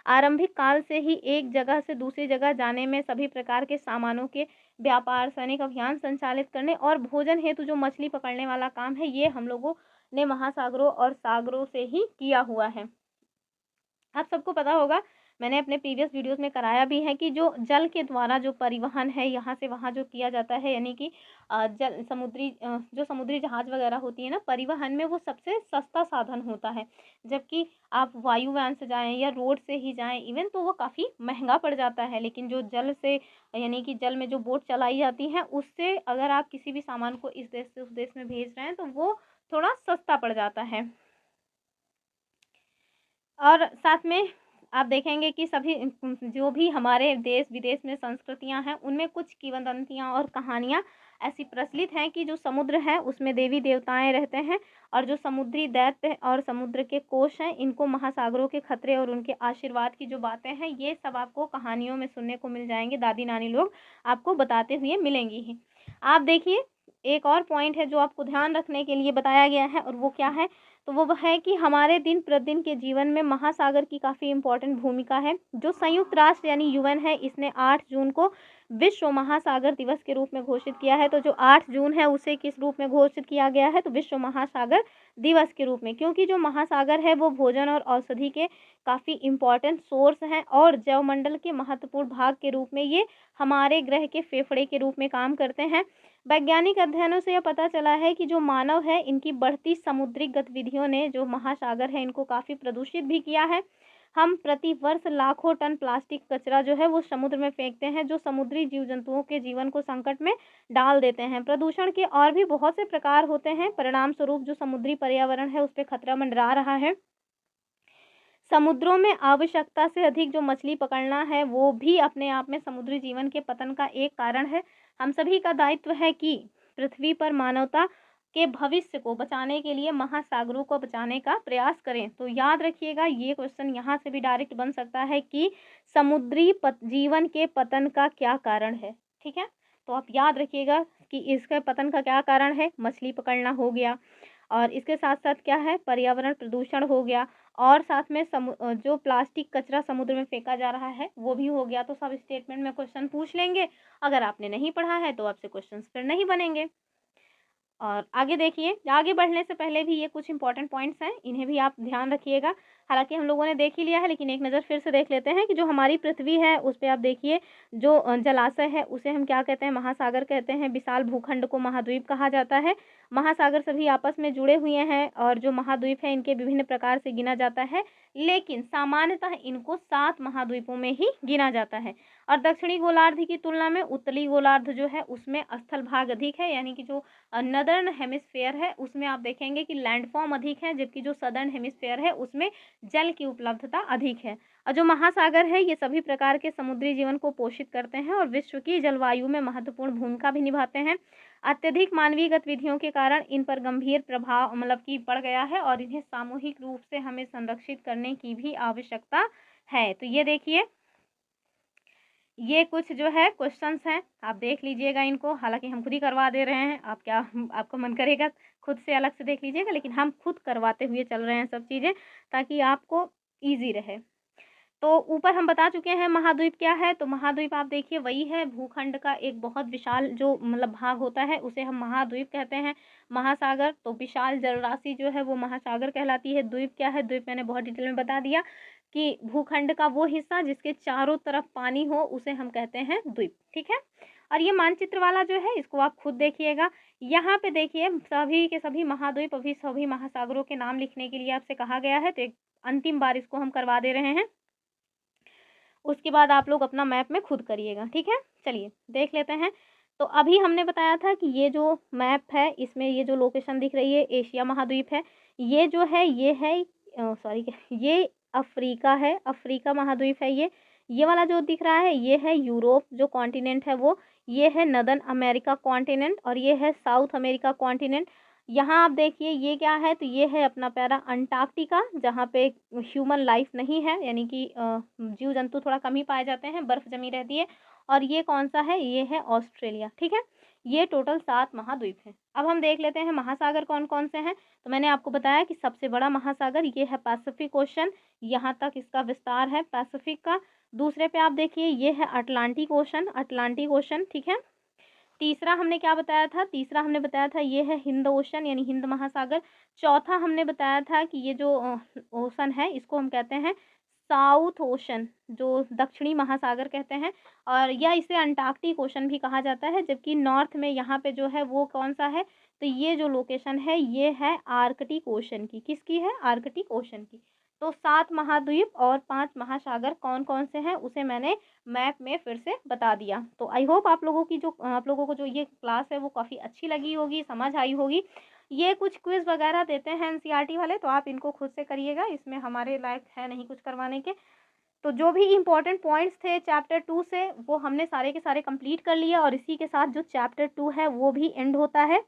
आरंभिक काल से ही एक जगह से दूसरी जगह जाने में, सभी प्रकार के सामानों के व्यापार, सैनिक अभियान संचालित करने और भोजन हेतु जो मछली पकड़ने वाला काम है ये हम लोगों ने महासागरों और सागरों से ही किया हुआ है। आप सबको पता होगा, मैंने अपने प्रीवियस वीडियोस में कराया भी है कि जो जल के द्वारा जो परिवहन है यहाँ से वहाँ जो किया जाता है, यानी कि जो समुद्री जहाज वगैरह होती है ना, परिवहन में वो सबसे सस्ता साधन होता है। जबकि आप वायुयान से जाएं या रोड से ही जाएं इवन, तो वो काफ़ी महंगा पड़ जाता है। लेकिन जो जल से, यानी कि जल में जो बोट चलाई जाती हैं उससे अगर आप किसी भी सामान को इस देश से उस देश में भेज रहे हैं तो वो थोड़ा सस्ता पड़ जाता है। और साथ में आप देखेंगे कि सभी जो भी हमारे देश विदेश में संस्कृतियां हैं, उनमें कुछ किंवदंतियां और कहानियां ऐसी प्रचलित हैं कि जो समुद्र है उसमें देवी देवताएं रहते हैं, और जो समुद्री दैत्य और समुद्र के कोष हैं, इनको महासागरों के खतरे और उनके आशीर्वाद की जो बातें हैं, ये सब आपको कहानियों में सुनने को मिल जाएंगे। दादी नानी लोग आपको बताते हुए मिलेंगी ही। आप देखिए, एक और पॉइंट है जो आपको ध्यान रखने के लिए बताया गया है, और वो क्या है, तो वो है कि हमारे दिन प्रतिदिन के जीवन में महासागर की काफ़ी इम्पोर्टेंट भूमिका है। जो संयुक्त राष्ट्र यानी यूएन है, इसने 8 जून को विश्व महासागर दिवस के रूप में घोषित किया है। तो जो 8 जून है उसे किस रूप में घोषित किया गया है, तो विश्व महासागर दिवस के रूप में, क्योंकि जो महासागर है वो भोजन और औषधि के काफ़ी इम्पोर्टेंट सोर्स हैं, और जैवमंडल के महत्वपूर्ण भाग के रूप में ये हमारे ग्रह के फेफड़े के रूप में काम करते हैं। वैज्ञानिक अध्ययनों से यह पता चला है कि जो मानव है, इनकी बढ़ती समुद्री गतिविधियों ने जो महासागर है इनको काफ़ी प्रदूषित भी किया है। हम प्रति वर्ष लाखों टन प्लास्टिक कचरा जो है वो समुद्र में फेंकते हैं, जो समुद्री जीव जंतुओं के जीवन को संकट में डाल देते हैं। प्रदूषण के और भी बहुत से प्रकार होते हैं, परिणाम स्वरूप जो समुद्री पर्यावरण है उस पर खतरा मंडरा रहा है। समुद्रों में आवश्यकता से अधिक जो मछली पकड़ना है वो भी अपने आप में समुद्री जीवन के पतन का एक कारण है। हम सभी का दायित्व है कि पृथ्वी पर मानवता के भविष्य को बचाने के लिए महासागरों को बचाने का प्रयास करें। तो याद रखिएगा, ये क्वेश्चन यहाँ से भी डायरेक्ट बन सकता है कि समुद्री जीवन के पतन का क्या कारण है। ठीक है, तो आप याद रखिएगा कि इसके पतन का क्या कारण है, मछली पकड़ना हो गया, और इसके साथ साथ क्या है, पर्यावरण प्रदूषण हो गया, और साथ में जो प्लास्टिक कचरा समुद्र में फेंका जा रहा है वो भी हो गया। तो सब स्टेटमेंट में क्वेश्चन पूछ लेंगे। अगर आपने नहीं पढ़ा है तो आपसे क्वेश्चंस फिर नहीं बनेंगे। और आगे देखिए, आगे बढ़ने से पहले भी ये कुछ इंपॉर्टेंट पॉइंट्स हैं, इन्हें भी आप ध्यान रखिएगा। हालांकि हम लोगों ने देख ही लिया है, लेकिन एक नज़र फिर से देख लेते हैं कि जो हमारी पृथ्वी है उस पर आप देखिए, जो जलाशय है उसे हम क्या कहते हैं, महासागर कहते हैं। विशाल भूखंड को महाद्वीप कहा जाता है। महासागर सभी आपस में जुड़े हुए हैं, और जो महाद्वीप है इनके विभिन्न प्रकार से गिना जाता है, लेकिन सामान्यतः इनको 7 महाद्वीपों में ही गिना जाता है। और दक्षिणी गोलार्ध की तुलना में उत्तरी गोलार्ध जो है उसमें स्थल भाग अधिक है, यानी कि जो नदर्न हेमिस्फेयर है उसमें आप देखेंगे कि लैंडफॉर्म अधिक है, जबकि जो सदर्न हेमिस्फेयर है उसमें जल की उपलब्धता अधिक है। और जो महासागर है ये सभी प्रकार के समुद्री जीवन को पोषित करते हैं, और विश्व की जलवायु में महत्वपूर्ण भूमिका भी निभाते हैं। अत्यधिक मानवीय गतिविधियों के कारण इन पर गंभीर प्रभाव मतलब कि पड़ गया है, और इन्हें सामूहिक रूप से हमें संरक्षित करने की भी आवश्यकता है। तो ये देखिए, ये कुछ जो है क्वेश्चंस हैं, आप देख लीजिएगा इनको। हालांकि हम खुद ही करवा दे रहे हैं, आप क्या आपका मन करेगा खुद से अलग से देख लीजिएगा, लेकिन हम खुद करवाते हुए चल रहे हैं सब चीज़ें, ताकि आपको ईजी रहे। तो ऊपर हम बता चुके हैं महाद्वीप क्या है। तो महाद्वीप आप देखिए वही है, भूखंड का एक बहुत विशाल जो मतलब भाग होता है उसे हम महाद्वीप कहते हैं। महासागर तो विशाल जलराशि जो है वो महासागर कहलाती है। द्वीप क्या है, द्वीप मैंने बहुत डिटेल में बता दिया कि भूखंड का वो हिस्सा जिसके चारों तरफ पानी हो उसे हम कहते हैं द्वीप। ठीक है, और ये मानचित्र वाला जो है इसको आप खुद देखिएगा। यहाँ पे देखिए सभी के सभी महाद्वीप, अभी सभी महासागरों के नाम लिखने के लिए आपसे कहा गया है, तो एक अंतिम बार इसको हम करवा दे रहे हैं। उसके बाद आप लोग अपना मैप में खुद करिएगा। ठीक है, चलिए देख लेते हैं। तो अभी हमने बताया था कि ये जो मैप है इसमें ये जो लोकेशन दिख रही है एशिया महाद्वीप है। ये जो है ये है सॉरी ये अफ्रीका है, अफ्रीका महाद्वीप है। ये वाला जो दिख रहा है ये है यूरोप जो कॉन्टिनेंट है वो, ये है नदर्न अमेरिका कॉन्टिनेंट, और ये है साउथ अमेरिका कॉन्टिनेंट। यहाँ आप देखिए ये क्या है, तो ये है अपना प्यारा अंटार्कटिका, जहाँ पे ह्यूमन लाइफ नहीं है, यानी कि जीव जंतु थोड़ा कम ही पाए जाते हैं, बर्फ जमी रहती है। और ये कौन सा है, ये है ऑस्ट्रेलिया। ठीक है, ये टोटल 7 महाद्वीप हैं। अब हम देख लेते हैं महासागर कौन कौन से हैं। तो मैंने आपको बताया कि सबसे बड़ा महासागर ये है पैसिफिक ओशन, यहाँ तक इसका विस्तार है पैसिफिक का। दूसरे पे आप देखिए ये है अटलांटिक ओशन, अटलांटिक ओशन। ठीक है, तीसरा हमने क्या बताया था, तीसरा हमने बताया था ये है हिंद ओशन यानी हिंद महासागर। चौथा हमने बताया था कि ये जो ओशन है इसको हम कहते हैं साउथ ओशन, जो दक्षिणी महासागर कहते हैं, और या इसे अंटार्कटिक ओशन भी कहा जाता है। जबकि नॉर्थ में यहाँ पे जो है वो कौन सा है, तो ये जो लोकेशन है ये है आर्कटिक ओशन की। किसकी है, आर्कटिक ओशन की। तो 7 महाद्वीप और 5 महासागर कौन कौन से हैं उसे मैंने मैप में फिर से बता दिया। तो आई होप आप लोगों को जो ये क्लास है वो काफ़ी अच्छी लगी होगी, समझ आई होगी। ये कुछ क्विज़ वगैरह देते हैं एनसीईआरटी वाले, तो आप इनको खुद से करिएगा, इसमें हमारे लायक है नहीं कुछ करवाने के। तो जो भी इम्पोर्टेंट पॉइंट्स थे चैप्टर 2 से वो हमने सारे के सारे कंप्लीट कर लिए, और इसी के साथ जो चैप्टर 2 है वो भी एंड होता है।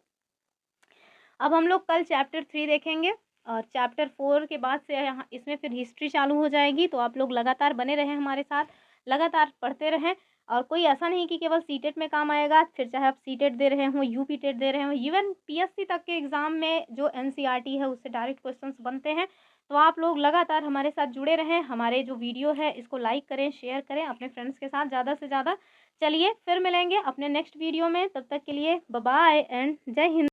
अब हम लोग कल चैप्टर 3 देखेंगे, और चैप्टर 4 के बाद से यहाँ इसमें फिर हिस्ट्री चालू हो जाएगी। तो आप लोग लगातार बने रहें हमारे साथ, लगातार पढ़ते रहें। और कोई ऐसा नहीं कि केवल सीटेट में काम आएगा, फिर चाहे आप सीटेट दे रहे हों, यूपी टेट दे रहे हों, इवन पीएससी तक के एग्ज़ाम में जो एनसीईआरटी है उससे डायरेक्ट क्वेश्चंस बनते हैं। तो आप लोग लगातार हमारे साथ जुड़े रहें। हमारे जो वीडियो है इसको लाइक करें, शेयर करें अपने फ्रेंड्स के साथ ज़्यादा से ज़्यादा। चलिए फिर मिलेंगे अपने नेक्स्ट वीडियो में, तब तक के लिए बाय बाय एंड जय हिंद।